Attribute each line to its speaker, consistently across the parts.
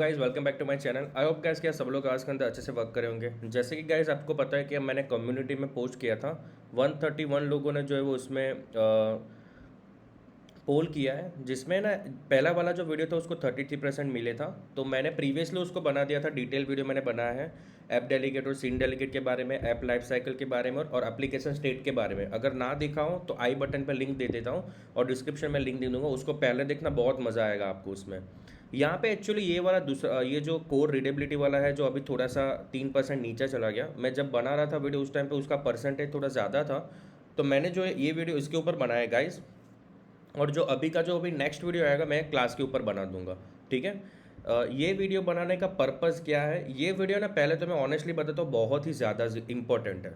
Speaker 1: Guys welcome back to my channel. I hope guys कि सब लोग आज के अंदर अच्छे से वर्क करे होंगे। जैसे कि गाइज आपको पता है कि मैंने कम्युनिटी में पोस्ट किया था। 131 लोगों ने जो है वो उसमें पोल किया है, जिसमें ना पहला वाला जो वीडियो था उसको 33% मिले था। तो मैंने प्रीवियसली उसको बना दिया था, डिटेल वीडियो मैंने बनाया है ऐप डेलीगेट और सीन डेलीगेट के बारे में, ऐप लाइफ साइकिल के बारे में और एप्लीकेशन स्टेट के बारे में। अगर ना देखा हो तो आई बटन पर लिंक दे देता हूँ और डिस्क्रिप्शन में लिंक दे दूंगा, उसको पहले देखना, बहुत मज़ा आएगा आपको उसमें। यहाँ पे एक्चुअली ये वाला दूसरा, ये जो कोड रीडेबिलिटी वाला है जो अभी थोड़ा सा 3% नीचे चला गया। मैं जब बना रहा था वीडियो उस टाइम पे उसका परसेंटेज थोड़ा ज़्यादा था, तो मैंने जो है ये वीडियो इसके ऊपर बनाया गाइज। और जो अभी का जो अभी नेक्स्ट वीडियो आएगा मैं क्लास के ऊपर बना दूंगा। ठीक है। ये वीडियो बनाने का पर्पज़ क्या है, ये वीडियो ना पहले तो मैं ऑनेस्टली बताता हूँ बहुत ही ज़्यादा इंपॉर्टेंट है।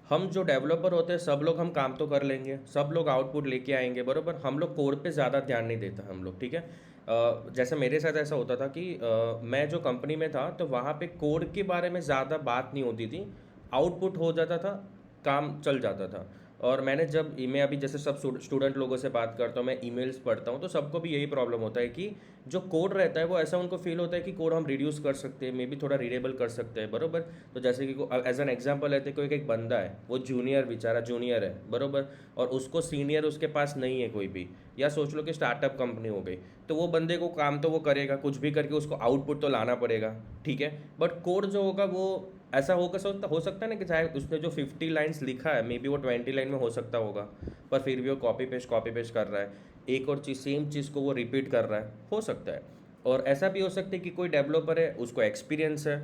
Speaker 1: हम जो डेवलपर होते हैं सब लोग हम काम तो कर लेंगे, सब लोग आउटपुट लेके आएंगे, बरोबर। हम लोग कोड पे ज़्यादा ध्यान नहीं देता हम लोग। ठीक है। जैसे मेरे साथ ऐसा होता था कि मैं जो कंपनी में था तो वहाँ पे कोड के बारे में ज़्यादा बात नहीं होती थी, आउटपुट हो जाता था, काम चल जाता था। और मैं अभी जैसे सब स्टूडेंट लोगों से बात करता हूँ, मैं ईमेल्स पढ़ता हूँ, तो सबको भी यही प्रॉब्लम होता है कि जो कोड रहता है वो ऐसा उनको फील होता है कि कोड हम रिड्यूस कर सकते हैं, मे बी थोड़ा रीडेबल कर सकते हैं, बरोबर। तो जैसे कि एज एन एग्जांपल लेते हैं, कोई एक बंदा है, वो जूनियर, बेचारा जूनियर है, बरोबर, और उसको सीनियर उसके पास नहीं है कोई भी, या सोच लो कि स्टार्टअप कंपनी हो गई, तो वो बंदे को काम तो वो करेगा, कुछ भी करके उसको आउटपुट तो लाना पड़ेगा। ठीक है। बट कोड जो होगा वो ऐसा हो सकता है ना कि चाहे उसने जो 50 लाइन्स लिखा है मे बी वो 20 लाइन में हो सकता होगा, पर फिर भी वो कॉपी पेस्ट कर रहा है, एक और चीज़ सेम चीज़ को वो रिपीट कर रहा है, हो सकता है। और ऐसा भी हो सकता है कि कोई डेवलपर है, उसको एक्सपीरियंस है,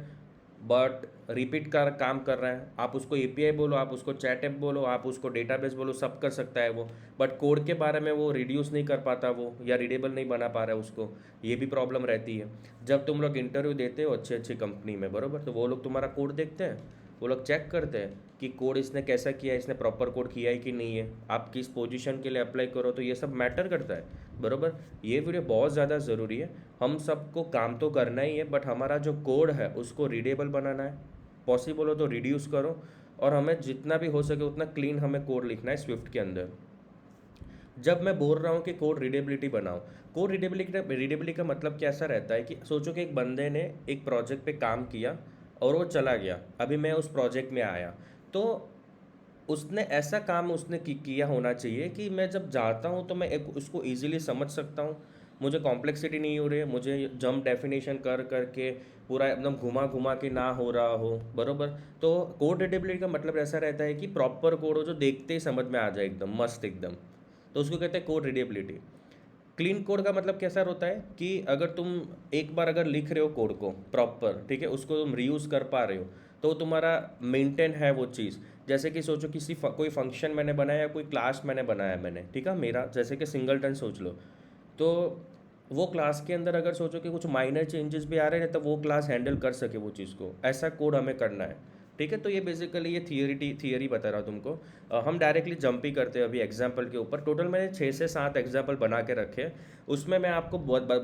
Speaker 1: बट रिपीट कर काम कर रहा है। आप उसको एपीआई बोलो, आप उसको चैट ऐप बोलो, आप उसको डेटाबेस बोलो, सब कर सकता है वो, बट कोड के बारे में वो रिड्यूस नहीं कर पाता वो, या रीडेबल नहीं बना पा रहा है उसको। ये भी प्रॉब्लम रहती है। जब तुम लोग इंटरव्यू देते हो अच्छी अच्छी कंपनी में, बरोबर, तो वो लोग तुम्हारा कोड देखते हैं, वो लोग चेक करते हैं कि कोड इसने कैसा किया है, इसने प्रॉपर कोड किया है कि नहीं है, आप किस पोजीशन के लिए अप्लाई करो, तो ये सब मैटर करता है, बरोबर। ये वीडियो बहुत ज़्यादा ज़रूरी है। हम सबको काम तो करना ही है, बट हमारा जो कोड है उसको रीडेबल बनाना है, पॉसिबल हो तो रिड्यूस करो, और हमें जितना भी हो सके उतना क्लीन हमें कोड लिखना है स्विफ्ट के अंदर। जब मैं बोल रहा हूँ कि कोड रीडेबिलिटी बनाओ, कोड रीडेबिलिटी का मतलब कैसा रहता है कि सोचो कि एक बंदे ने एक प्रोजेक्ट पे काम किया और वो चला गया, अभी मैं उस प्रोजेक्ट में आया, तो उसने ऐसा काम उसने किया होना चाहिए कि मैं जब जाता हूँ तो मैं एक उसको इजीली समझ सकता हूँ, मुझे कॉम्प्लेक्सिटी नहीं हो रही है, मुझे जंप डेफिनेशन कर करके पूरा एकदम घुमा घुमा के ना हो रहा हो, बरोबर। तो कोड रीडेबिलिटी का मतलब ऐसा रहता है कि प्रॉपर कोड हो जो देखते ही समझ में आ जाए, एकदम मस्त एकदम, तो उसको कहते हैं कोड रीडेबिलिटी। क्लीन कोड का मतलब कैसा होता है कि अगर तुम एक बार अगर लिख रहे हो कोड को प्रॉपर, ठीक है, उसको तुम रीयूज़ कर पा रहे हो, तो तुम्हारा मेंटेन है वो चीज़। जैसे कि सोचो कोई फंक्शन मैंने बनाया या कोई क्लास मैंने बनाया मैंने, ठीक है, मेरा जैसे कि सिंगलटन सोच लो, तो वो क्लास के अंदर अगर सोचो कि कुछ माइनर चेंजेस भी आ रहे हैं तो वो क्लास हैंडल कर सके वो चीज़ को, ऐसा कोड हमें करना है। ठीक है। तो ये बेसिकली ये थियरी बता रहा हूँ तुमको। हम डायरेक्टली जंप ही करते हैं अभी एग्जाम्पल के ऊपर। टोटल मैंने 6 से 7 एग्जाम्पल बना के रखे हैं, उसमें मैं आपको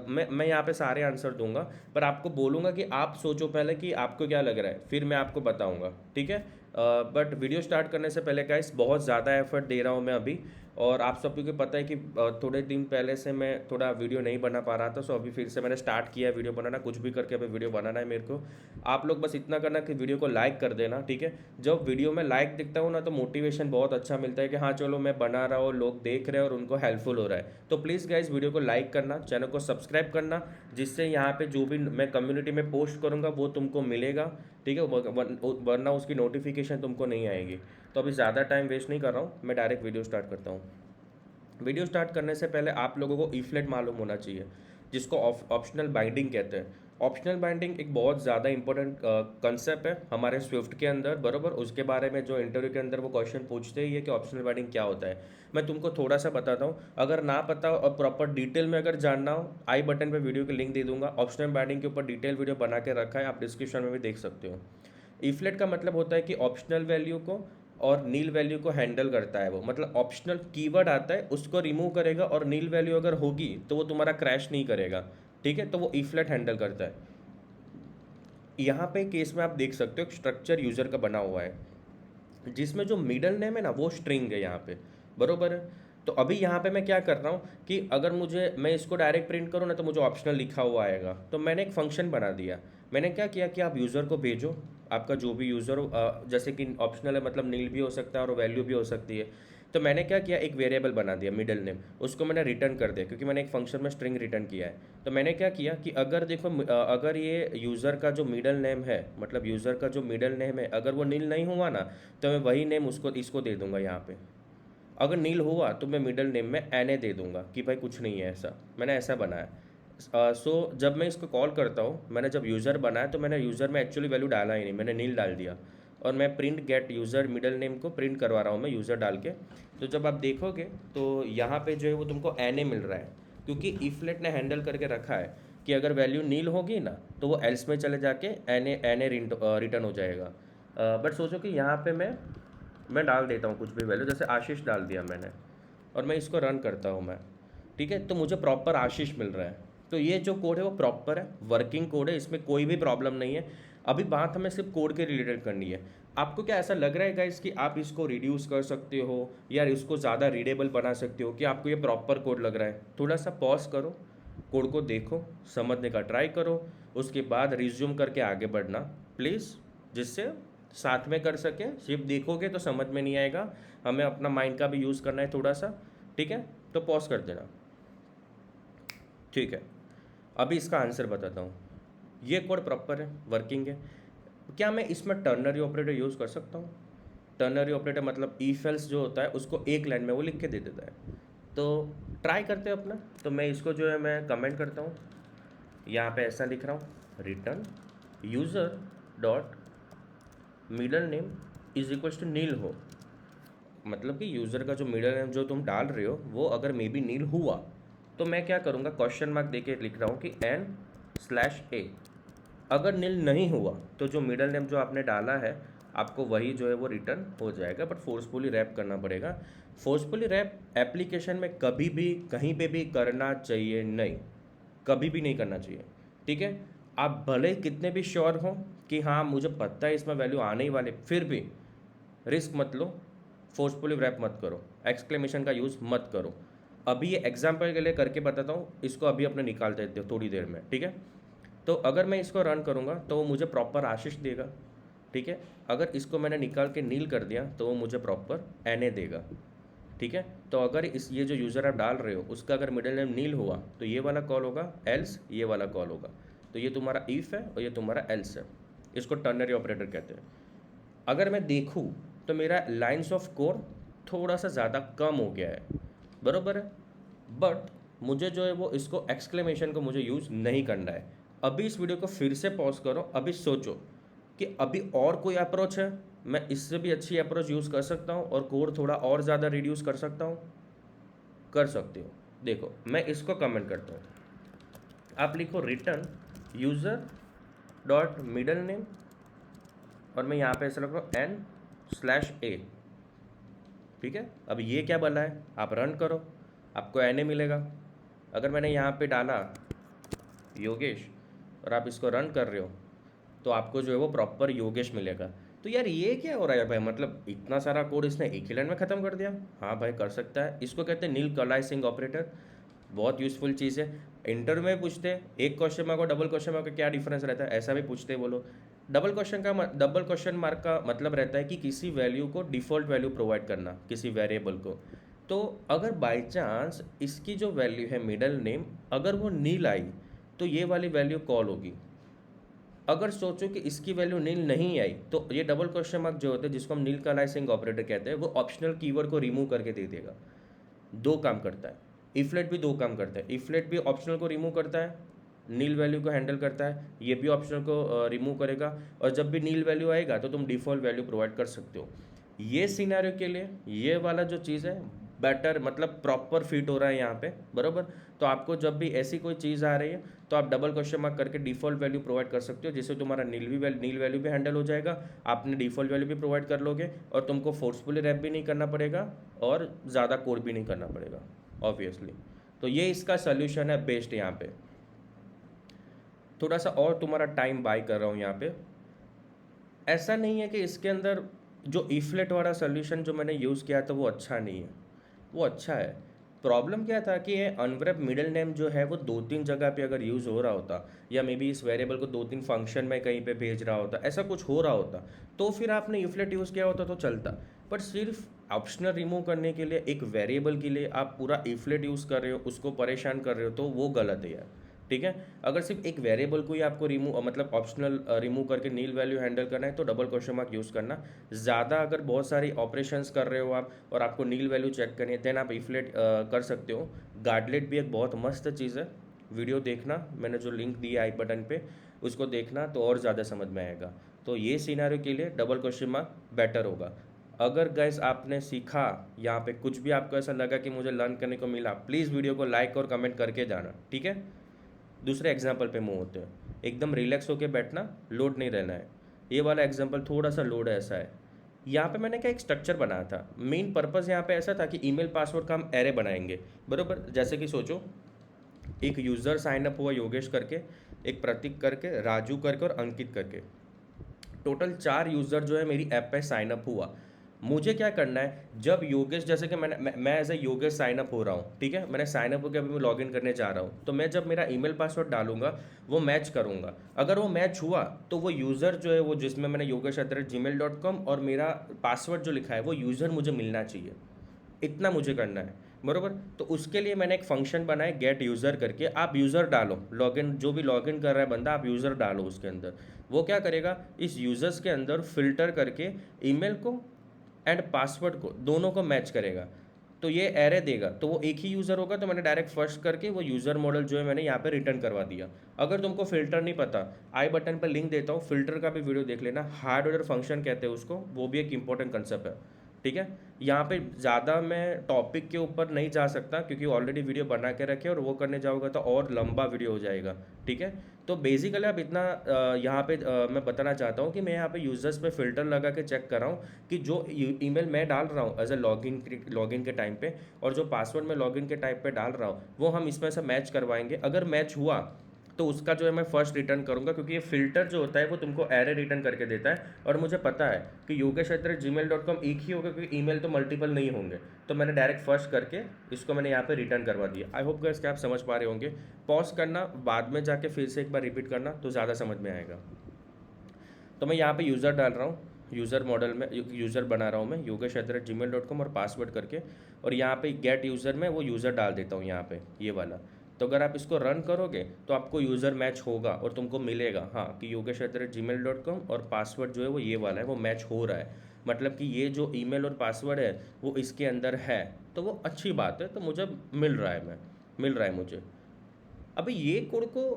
Speaker 1: मैं यहाँ पे सारे आंसर दूंगा, पर आपको बोलूँगा कि आप सोचो पहले कि आपको क्या लग रहा है, फिर मैं आपको बताऊँगा। ठीक है। बट वीडियो स्टार्ट करने से पहले गाइस बहुत ज़्यादा एफर्ट दे रहा हूँ मैं अभी, और आप सभी को पता है कि थोड़े दिन पहले से मैं थोड़ा वीडियो नहीं बना पा रहा था, सो अभी फिर से मैंने स्टार्ट किया है वीडियो बनाना, कुछ भी करके अभी वीडियो बनाना है मेरे को। आप लोग बस इतना करना कि वीडियो को लाइक कर देना, ठीक है। जब वीडियो में लाइक दिखता हूँ ना तो मोटिवेशन बहुत अच्छा मिलता है कि हाँ चलो मैं बना रहा हूँ, लोग देख रहे हैं और उनको हेल्पफुल हो रहा है। तो प्लीज़ गाइज वीडियो को लाइक करना, चैनल को सब्सक्राइब करना, जिससे यहाँ पे जो भी मैं कम्युनिटी में पोस्ट करूँगा वो तुमको मिलेगा, ठीक है, वरना उसकी नोटिफिकेशन तुमको नहीं आएगी। तो अभी ज़्यादा टाइम वेस्ट नहीं कर रहा हूँ, मैं डायरेक्ट वीडियो स्टार्ट करता हूँ। वीडियो स्टार्ट करने से पहले आप लोगों को ईफ्लेट मालूम होना चाहिए, जिसको ऑप्शनल बाइंडिंग कहते हैं। ऑप्शनल बाइंडिंग एक बहुत ज़्यादा इंपॉर्टेंट कंसेप्ट है हमारे स्विफ्ट के अंदर, बरोबर। उसके बारे में जो इंटरव्यू के अंदर वो क्वेश्चन पूछते ही है कि ऑप्शनल बाइंडिंग क्या होता है। मैं तुमको थोड़ा सा बताता हूँ, अगर ना पता हो और प्रॉपर डिटेल में अगर जानना हो, आई बटन पे वीडियो की लिंक दे दूंगा, ऑप्शनल बाइंडिंग के ऊपर डिटेल वीडियो बना के रखा है, आप डिस्क्रिप्शन में भी देख सकते हो। ईफ्लेट का मतलब होता है कि ऑप्शनल वैल्यू को और नील वैल्यू को हैंडल करता है वो, मतलब ऑप्शनल कीवर्ड आता है उसको रिमूव करेगा, और नील वैल्यू अगर होगी तो वो तुम्हारा क्रैश नहीं करेगा, ठीक है, तो वो ईफ्लेट हैंडल करता है। यहाँ पे केस में आप देख सकते हो स्ट्रक्चर यूजर का बना हुआ है, जिसमें जो मिडल नेम है ना वो स्ट्रिंग है यहाँ पे, बरोबर है। तो अभी यहाँ पे मैं क्या कर रहा हूँ कि अगर मैं इसको डायरेक्ट प्रिंट करूँ ना तो मुझे ऑप्शनल लिखा हुआ आएगा, तो मैंने एक फंक्शन बना दिया। मैंने क्या किया कि आप यूज़र को भेजो, आपका जो भी यूज़र हो, जैसे कि ऑप्शनल है मतलब नील भी हो सकता है और वैल्यू भी हो सकती है। तो मैंने क्या किया, एक वेरिएबल बना दिया मिडल नेम, उसको मैंने रिटर्न कर दिया क्योंकि मैंने एक फंक्शन में स्ट्रिंग रिटर्न किया है। तो मैंने क्या किया कि अगर देखो अगर ये यूज़र का जो मिडल नेम है, मतलब यूज़र का जो मिडल नेम है, अगर वो नील नहीं हुआ ना तो मैं वही नेम उसको इसको दे दूंगा यहाँ पे। अगर नील हुआ तो मैं मिडल नेम में एन दे दूंगा कि भाई कुछ नहीं है ऐसा, मैंने ऐसा बनाया। सो जब मैं इसको कॉल करता हूँ, मैंने जब यूज़र बनाया तो मैंने यूज़र में एक्चुअली वैल्यू डाला ही नहीं, मैंने नील डाल दिया। और मैं print gate user middle name को प्रिंट करवा रहा हूँ मैं यूज़र डाल के। तो जब आप देखोगे तो यहाँ पे जो है वो तुमको एन मिल रहा है, क्योंकि इफलेट ने हैंडल करके रखा है कि अगर वैल्यू नील होगी ना तो वो एल्स में चले जाके एन ए रिटर्न हो जाएगा। बट सोचो कि यहाँ पे मैं डाल देता हूँ कुछ भी वैल्यू, जैसे आशीष डाल दिया मैंने, और मैं इसको रन करता हूँ मैं, ठीक है, तो मुझे प्रॉपर आशीष मिल रहा है। तो ये जो कोड है वो प्रॉपर है, वर्किंग कोड है, इसमें कोई भी प्रॉब्लम नहीं है। अभी बात हमें सिर्फ कोड के रिलेटेड करनी है। आपको क्या ऐसा लग रहा है गाइस कि आप इसको रिड्यूस कर सकते हो या इसको ज़्यादा रीडेबल बना सकते हो, कि आपको ये प्रॉपर कोड लग रहा है? थोड़ा सा पॉज करो, कोड को देखो, समझने का ट्राई करो, उसके बाद रिज्यूम करके आगे बढ़ना प्लीज़, जिससे साथ में कर सके। सिर्फ देखोगे तो समझ में नहीं आएगा, हमें अपना माइंड का भी यूज़ करना है थोड़ा सा, ठीक है? तो पॉज कर देना, ठीक है। अभी इसका आंसर बताता हूँ। ये कोड प्रॉपर है, वर्किंग है। क्या मैं इसमें टर्नरी ऑपरेटर यूज़ कर सकता हूँ? टर्नरी ऑपरेटर मतलब इफ एल्स जो होता है उसको एक लाइन में वो लिख के दे देता है। तो ट्राई करते हैं अपना। तो मैं इसको जो है मैं कमेंट करता हूँ, यहाँ पे ऐसा लिख रहा हूँ, return user dot middle name is equals to nil हो, मतलब कि यूज़र का जो मिडल नेम जो तुम डाल रहे हो वो अगर मे बी नील हुआ तो मैं क्या करूँगा, क्वेश्चन मार्क दे के लिख रहा हूँ कि एन स्लैश ए। अगर नील नहीं हुआ तो जो मिडल नेम जो आपने डाला है आपको वही जो है वो रिटर्न हो जाएगा, बट फोर्सफुली रैप करना पड़ेगा। फोर्सफुली रैप एप्लीकेशन में कभी भी कहीं पे भी करना चाहिए नहीं, कभी भी नहीं करना चाहिए, ठीक है? आप भले कितने भी श्योर हो कि हाँ मुझे पता है इसमें वैल्यू आने ही वाले, फिर भी रिस्क मत लो, फोर्सफुली रैप मत करो, एक्सक्लेमेशन का यूज़ मत करो। अभी ये एग्जाम्पल के लिए करके बताता हूँ, इसको अभी अपने निकाल देते हो थोड़ी देर में, ठीक है? तो अगर मैं इसको रन करूँगा तो वो मुझे प्रॉपर आशीष देगा, ठीक है? अगर इसको मैंने निकाल के नील कर दिया तो वो मुझे प्रॉपर एन देगा, ठीक है? तो अगर ये जो यूज़र आप डाल रहे हो उसका अगर मिडिल नेम नील हुआ तो ये वाला कॉल होगा, एल्स ये वाला कॉल होगा। तो ये तुम्हारा इफ़ है और ये तुम्हारा एल्स है, इसको टर्नरी ऑपरेटर कहते हैं। अगर मैं देखूँ तो मेरा लाइन्स ऑफ कोड थोड़ा सा ज़्यादा कम हो गया है, बरोबर है, बट मुझे जो है वो इसको एक्सक्लेमेशन को मुझे यूज़ नहीं करना है। अभी इस वीडियो को फिर से पॉज करो, अभी सोचो कि अभी और कोई अप्रोच है, मैं इससे भी अच्छी अप्रोच यूज़ कर सकता हूँ और कोड थोड़ा और ज़्यादा रिड्यूस कर सकता हूँ, कर सकते हो। देखो मैं इसको कमेंट करता हूँ, आप लिखो return user dot middle name, और मैं यहाँ पे ऐसा लिख रहा हूँ एन स्लैश ए, ठीक है? अब ये क्या बोला है, आप रन करो, आपको एन ए मिलेगा। अगर मैंने यहाँ पे डाला योगेश और आप इसको रन कर रहे हो तो आपको जो है वो प्रॉपर योगेश मिलेगा। तो यार ये क्या हो रहा है भाई, मतलब इतना सारा कोड इसने एक ही लाइन में ख़त्म कर दिया। हाँ भाई कर सकता है, इसको कहते हैं नील कलाइसिंग ऑपरेटर, बहुत यूज़फुल चीज़ है। इंटरव्यू में पूछते हैं एक क्वेश्चन मार्क और डबल क्वेश्चन मार्क का क्या डिफरेंस रहता है, ऐसा भी पूछते हैं वो लोग। डबल क्वेश्चन मार्क का मतलब रहता है कि किसी वैल्यू को डिफ़ॉल्ट वैल्यू प्रोवाइड करना किसी वेरिएबल को। तो अगर बाई चांस इसकी जो वैल्यू है मिडल नेम अगर वो नील आई तो ये वाली वैल्यू कॉल होगी। अगर सोचो कि इसकी वैल्यू नील नहीं आई तो ये डबल क्वेश्चन मार्क जो होते हैं जिसको हम नील कलाइसिंग ऑपरेटर कहते हैं वो ऑप्शनल कीवर्ड को रिमूव करके दे देगा। दो काम करता है, इफलेट भी दो काम करता है, इफलेट भी ऑप्शनल को रिमूव करता है, नील वैल्यू को हैंडल करता है, ये भी ऑप्शनल को रिमूव करेगा। और जब भी नील वैल्यू आएगा तो तुम डिफ़ॉल्ट वैल्यू प्रोवाइड कर सकते हो। ये सिनेरियो के लिए ये वाला जो चीज़ है बेटर, मतलब प्रॉपर फिट हो रहा है यहाँ पे, बराबर। तो आपको जब भी ऐसी कोई चीज़ आ रही है तो आप डबल क्वेश्चन मार्क करके डिफ़ॉल्ट वैल्यू प्रोवाइड कर सकते हो, जिससे तुम्हारा नील वैल्यू भी हैंडल हो जाएगा, आपने डिफ़ॉल्ट वैल्यू भी प्रोवाइड कर लोगे और तुमको फोर्सफुली रैप भी नहीं करना पड़ेगा और ज़्यादा कोड भी नहीं करना पड़ेगा ऑब्वियसली। तो ये इसका सोल्यूशन है बेस्ट। यहाँ पे थोड़ा सा और तुम्हारा टाइम बाय कर रहा हूँ यहाँ पे। ऐसा नहीं है कि इसके अंदर जो इफलेट वाला सोल्यूशन जो मैंने यूज़ किया था वो अच्छा नहीं है, वो अच्छा है। प्रॉब्लम क्या था कि ये अनव्रैप मिडिल नेम जो है वो 2-3 जगह पे अगर यूज़ हो रहा होता, या मे बी इस वेरिएबल को 2-3 फंक्शन में कहीं पे भेज रहा होता, ऐसा कुछ हो रहा होता, तो फिर आपने इफलेट यूज़ किया होता तो चलता। पर सिर्फ ऑप्शनल रिमूव करने के लिए एक वेरिएबल के लिए आप पूरा इफलेट यूज़ कर रहे हो, उसको परेशान कर रहे हो, तो वो गलत है यार। ठीक है, अगर सिर्फ एक वेरिएबल को ही आपको रिमूव मतलब ऑप्शनल रिमूव करके नील वैल्यू हैंडल करना है तो डबल क्वेश्चन मार्क यूज़ करना। ज़्यादा अगर बहुत सारी ऑपरेशंस कर रहे हो आप और आपको नील वैल्यू चेक करनी है, देन आप इफलेट कर सकते हो। गार्डलेट भी एक बहुत मस्त चीज़ है, वीडियो देखना, मैंने जो लिंक दिया आई बटन पे उसको देखना तो और ज़्यादा समझ में आएगा। तो ये सिनेरियो के लिए डबल क्वेश्चन मार्क बेटर होगा। अगर गैस आपने सीखा यहाँ पे, कुछ भी आपको ऐसा लगा कि मुझे लर्न करने को मिला, प्लीज़ वीडियो को लाइक और कमेंट करके जाना, ठीक है। दूसरे एग्जाम्पल पे मूव होते हैं। एकदम रिलैक्स होके बैठना, लोड नहीं रहना है। ये वाला एग्जाम्पल थोड़ा सा लोड है, ऐसा है। यहाँ पे मैंने क्या एक स्ट्रक्चर बनाया था, मेन पर्पज़ यहाँ पे ऐसा था कि ईमेल पासवर्ड का हम एरे बनाएंगे, बरोबर। जैसे कि सोचो एक यूज़र साइन अप हुआ योगेश करके, एक प्रतीक करके, राजू करके और अंकित करके, टोटल 4 यूज़र जो है मेरी ऐप पे साइन अप हुआ। मुझे क्या करना है, जब योगेश, जैसे कि मैं as a Yogesh sign up हो रहा हूँ, ठीक है, मैंने साइन अप होकर अभी मैं लॉगिन करने जा रहा हूँ, तो मैं जब मेरा ईमेल पासवर्ड डालूंगा वो मैच करूँगा। अगर वो मैच हुआ तो वो यूज़र जो है वो जिसमें मैंने yogesh@gmail.com और मेरा पासवर्ड जो लिखा है वो यूज़र मुझे मिलना चाहिए। इतना मुझे करना है, बरोबर। तो उसके लिए मैंने एक फंक्शन बनाया गेट यूज़र करके। आप यूज़र डालो, लॉगिन जो भी लॉगिन कर रहा है बंदा, आप यूज़र डालो उसके अंदर। वो क्या करेगा, इस यूज़र्स के अंदर फिल्टर करके ईमेल को एंड पासवर्ड को दोनों को मैच करेगा, तो ये एरे देगा। तो वो एक ही यूज़र होगा, तो मैंने डायरेक्ट फर्स्ट करके वो यूज़र मॉडल जो है मैंने यहाँ पे रिटर्न करवा दिया। अगर तुमको फ़िल्टर नहीं पता, आई बटन पर लिंक देता हूँ, फ़िल्टर का भी वीडियो देख लेना। हार्ड ऑर्डर फंक्शन कहते हैं उसको, वो भी एक इंपॉर्टेंट कंसेप्ट है, ठीक है। यहाँ पे ज़्यादा मैं टॉपिक के ऊपर नहीं जा सकता क्योंकि ऑलरेडी वीडियो बना के रखे और वो करने जाओगे तो और लंबा वीडियो हो जाएगा, ठीक है। तो बेसिकली आप इतना यहाँ पे मैं बताना चाहता हूँ कि मैं यहाँ पे यूज़र्स पे फ़िल्टर लगा के चेक कर रहा हूँ कि जो ईमेल मैं डाल रहा हूँ एज ए लॉगिन के टाइम पे और जो पासवर्ड मैं लॉगिन के टाइप पे डाल रहा हूँ वो हम इसमें से मैच करवाएंगे। अगर मैच हुआ तो उसका जो है मैं फर्स्ट रिटर्न करूँगा, क्योंकि ये फ़िल्टर जो होता है वो तुमको एरे रिटर्न करके देता है। और मुझे पता है कि yogesh@gmail.com एक ही होगा क्योंकि ईमेल तो मल्टीपल नहीं होंगे, तो मैंने डायरेक्ट फर्स्ट करके इसको मैंने यहाँ पे रिटर्न करवा दिया। आई होप गाइस कि आप समझ पा रहे होंगे। पॉज करना, बाद में जाके फिर से एक बार रिपीट करना तो ज़्यादा समझ में आएगा। तो मैं यहाँ पे यूज़र डाल रहा हूँ, यूज़र मॉडल में यूज़र बना रहा हूँ मैं yogesh@gmail.com और पासवर्ड करके, और यहाँ पे गेट यूज़र में वो यूज़र डाल देता हूँ यहाँ पे ये वाला। तो अगर आप इसको रन करोगे तो आपको यूज़र मैच होगा और तुमको मिलेगा हाँ कि yogesh@gmail.com और पासवर्ड जो है वो ये वाला है, वो मैच हो रहा है। मतलब कि ये जो ईमेल और पासवर्ड है वो इसके अंदर है, तो वो अच्छी बात है। तो मुझे मिल रहा है मुझे। अभी ये कोड को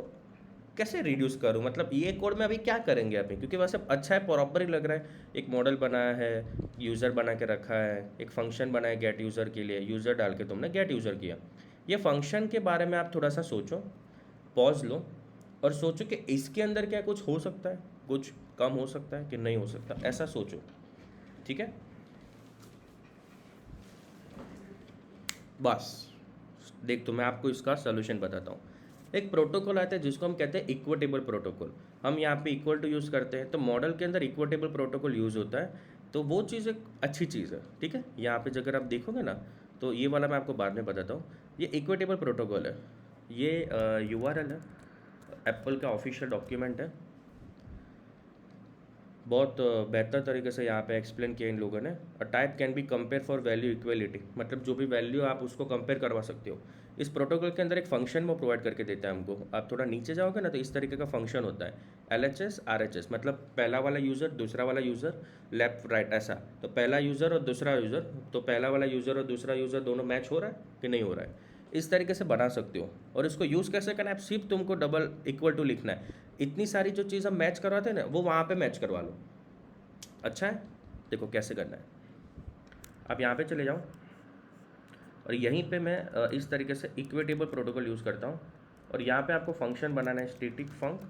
Speaker 1: कैसे रिड्यूस करूँ, मतलब ये कोड में अभी क्या करेंगे अभी, क्योंकि वैसे अच्छा है, प्रॉपर ही लग रहा है। एक मॉडल बनाया है, यूज़र बना के रखा है, एक फंक्शन बनाया गेट यूज़र के लिए, यूज़र डाल के तुमने गेट यूज़र किया। ये फंक्शन के बारे में आप थोड़ा सा सोचो, पॉज लो और सोचो कि इसके अंदर क्या कुछ हो सकता है, कुछ कम हो सकता है कि नहीं हो सकता, ऐसा सोचो, ठीक है। बस देख, तो मैं आपको इसका सोल्यूशन बताता हूँ। एक प्रोटोकॉल आता है जिसको हम कहते हैं इक्विटेबल प्रोटोकॉल। हम यहाँ पे इक्वल टू यूज़ करते हैं, तो मॉडल के अंदर इक्विटेबल प्रोटोकॉल यूज़ होता है। तो वो चीज़ एक अच्छी चीज़ है, ठीक है। यहाँ पे अगर आप देखोगे ना, तो ये वाला मैं आपको बाद में बताता हूँ। ये इक्विटेबल प्रोटोकॉल है, ये URL है, एप्पल का ऑफिशियल डॉक्यूमेंट है। बहुत बेहतर तरीके से यहाँ पे एक्सप्लेन किया इन लोगों ने। A type can be compare for value equality, मतलब जो भी वैल्यू आप उसको कंपेयर करवा सकते हो। इस प्रोटोकॉल के अंदर एक फंक्शन वो प्रोवाइड करके देता है हमको। आप थोड़ा नीचे जाओगे ना तो इस तरीके का फंक्शन होता है, LHS RHS, मतलब पहला वाला यूज़र, दूसरा वाला यूज़र, लेफ्ट राइट ऐसा। तो पहला यूज़र और दूसरा यूज़र, तो पहला वाला यूज़र और दूसरा यूज़र दोनों मैच हो रहा है कि नहीं हो रहा है, इस तरीके से बना सकते हो। और इसको यूज़ कैसे करना है, आप सिर्फ तुमको डबल इक्वल टू लिखना है। इतनी सारी जो चीज़ हम मैच करवाते हैं ना वो वहाँ पे मैच करवा लो। अच्छा है, देखो कैसे करना है। आप यहाँ पे चले जाओ और यहीं पे मैं इस तरीके से इक्विटेबल प्रोटोकॉल यूज़ करता हूँ। और यहाँ पे आपको फंक्शन बनाना है, static func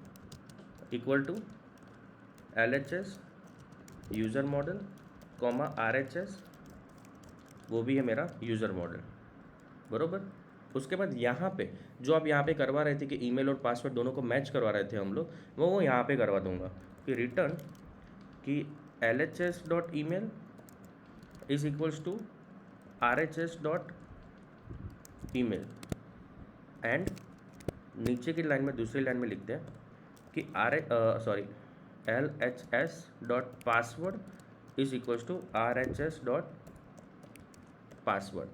Speaker 1: equal to LHS user model comma RHS, वो भी है मेरा यूज़र मॉडल, बरोबर। उसके बाद यहाँ पे जो आप यहाँ पे करवा रहे थे कि ईमेल और पासवर्ड दोनों को मैच करवा रहे थे हम लोग, वो यहाँ पे करवा दूंगा कि रिटर्न कि LHS.email is equals to RHS dot email and नीचे की लाइन में दूसरी लाइन में लिखते हैं कि LHS dot password is equals to RHS dot password.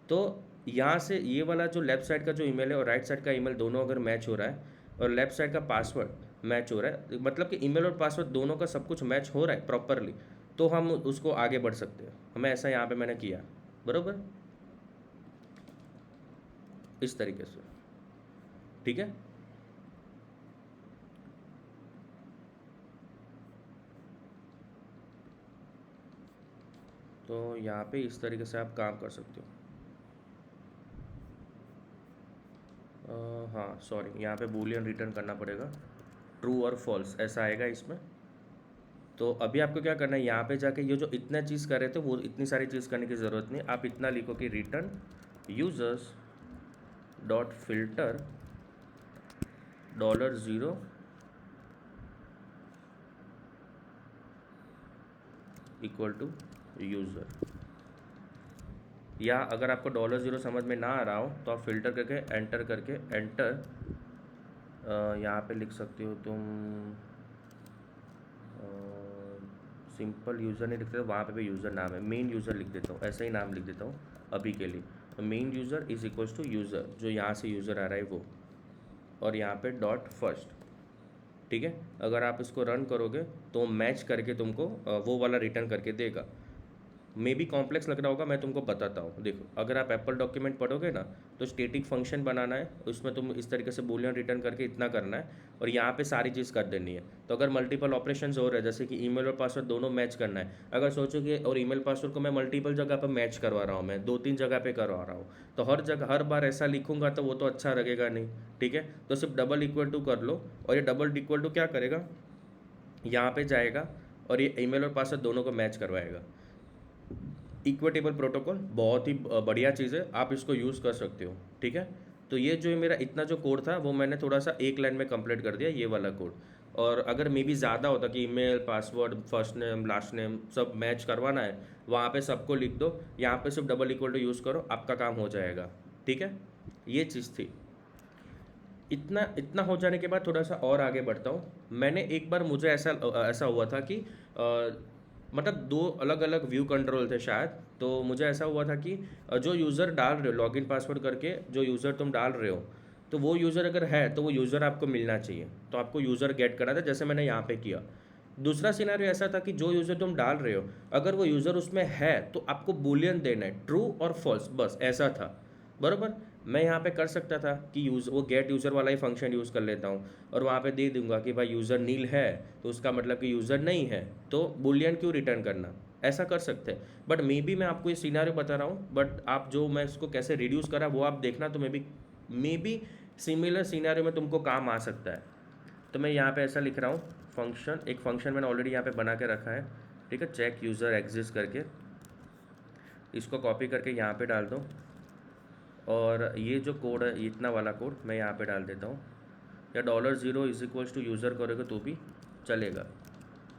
Speaker 1: तो यहाँ से ये वाला जो लेफ्ट साइड का जो ईमेल है और राइट साइड का ईमेल दोनों अगर मैच हो रहा है और लेफ्ट साइड का पासवर्ड मैच हो रहा है, मतलब कि ईमेल और पासवर्ड दोनों का सब कुछ मैच हो रहा है प्रॉपरली, तो हम उसको आगे बढ़ सकते हैं। हमें ऐसा यहाँ पे मैंने किया, बरोबर इस तरीके से, ठीक है। तो यहाँ पे इस तरीके से आप काम कर सकते हो। हाँ सॉरी, यहाँ पे बूलियन रिटर्न करना पड़ेगा, ट्रू और फॉल्स ऐसा आएगा इसमें। तो अभी आपको क्या करना है, यहाँ पे जाके ये जो इतना चीज़ कर रहे थे वो इतनी सारी चीज़ करने की ज़रूरत नहीं। आप इतना लिखो कि return users dot filter $0 equal to user, या अगर आपको $0 समझ में ना आ रहा हो तो आप फिल्टर करके एंटर यहाँ पे लिख सकते हो तुम, सिंपल यूज़र नहीं लिखते, वहाँ पे भी यूज़र नाम है, मेन यूज़र लिख देता हूँ, ऐसा ही नाम लिख देता हूँ अभी के लिए। तो main user is equals to user, जो यहाँ से यूज़र आ रहा है वो, और यहाँ पे डॉट फर्स्ट, ठीक है। अगर आप इसको रन करोगे तो मैच करके तुमको वो वाला रिटर्न करके देगा। मे बी कॉम्प्लेक्स लग रहा होगा, मैं तुमको बताता हूँ। देखो, अगर आप एप्पल डॉक्यूमेंट पढ़ोगे ना तो स्टैटिक फंक्शन बनाना है, उसमें तुम इस तरीके से बूलियन रिटर्न करके इतना करना है और यहाँ पे सारी चीज़ कर देनी है। तो अगर मल्टीपल ऑपरेशंस हो रहे हैं, जैसे कि ईमेल और पासवर्ड दोनों मैच करना है, अगर सोचो कि और ईमेल पासवर्ड को मैं मल्टीपल जगह पर मैच करवा रहा हूँ, मैं 2-3 जगह पे करवा रहा हूँ, तो हर जगह हर बार ऐसा लिखूंगा तो वो तो अच्छा लगेगा नहीं, ठीक है। तो सिर्फ डबल इक्वल टू कर लो, और ये डबल इक्वल टू क्या करेगा, यहाँ पे जाएगा और ये ईमेल और पासवर्ड दोनों को मैच करवाएगा। इक्विटेबल प्रोटोकॉल बहुत ही बढ़िया चीज़ है, आप इसको यूज़ कर सकते हो, ठीक है। तो ये जो मेरा इतना जो कोड था वो मैंने थोड़ा सा एक लाइन में कंप्लीट कर दिया, ये वाला कोड। और अगर मे बी ज़्यादा होता कि email password first name last name सब मैच करवाना है, वहाँ पे सबको लिख दो, यहाँ पे सिर्फ डबल इक्वल टू यूज़ करो, आपका काम हो जाएगा, ठीक है। ये चीज़ थी। इतना इतना हो जाने के बाद थोड़ा सा और आगे बढ़ता हूँ। मैंने एक बार मुझे ऐसा हुआ था कि मतलब 2 अलग अलग व्यू कंट्रोल थे शायद, तो मुझे ऐसा हुआ था कि जो यूज़र डाल रहे हो लॉगिन पासवर्ड करके, जो यूज़र तुम डाल रहे हो, तो वो यूज़र अगर है तो वो यूज़र आपको मिलना चाहिए, तो आपको यूज़र गेट करना था, जैसे मैंने यहाँ पे किया। दूसरा सिनेरियो ऐसा था कि जो यूज़र तुम डाल रहे हो अगर वो यूज़र उसमें है तो आपको बूलियन देना है, ट्रू और फॉल्स, बस ऐसा था, बराबर। मैं यहाँ पे कर सकता था कि वो गेट यूज़र वाला ही फंक्शन यूज़ कर लेता हूँ और वहाँ पे दे दूंगा कि भाई यूज़र नील है, तो उसका मतलब कि यूज़र नहीं है, तो बूलियन क्यों रिटर्न करना, ऐसा कर सकते हैं। बट मे बी मैं आपको ये सिनेरियो बता रहा हूँ, बट आप जो मैं इसको कैसे रिड्यूस करा वो आप देखना, तो मे बी सिमिलर सिनेरियो में तुमको काम आ सकता है। तो मैं यहाँ पे ऐसा लिख रहा हूँ, फंक्शन, एक फंक्शन मैंने ऑलरेडी यहाँ पे बना के रखा है, ठीक है, चेक यूज़र एग्जिस्ट करके, इसको कॉपी करके यहाँ पे डाल दो, और ये जो कोड है इतना वाला कोड मैं यहाँ पे डाल देता हूँ, या $0 इज इक्वल्स टू यूज़र करोगे तो भी चलेगा,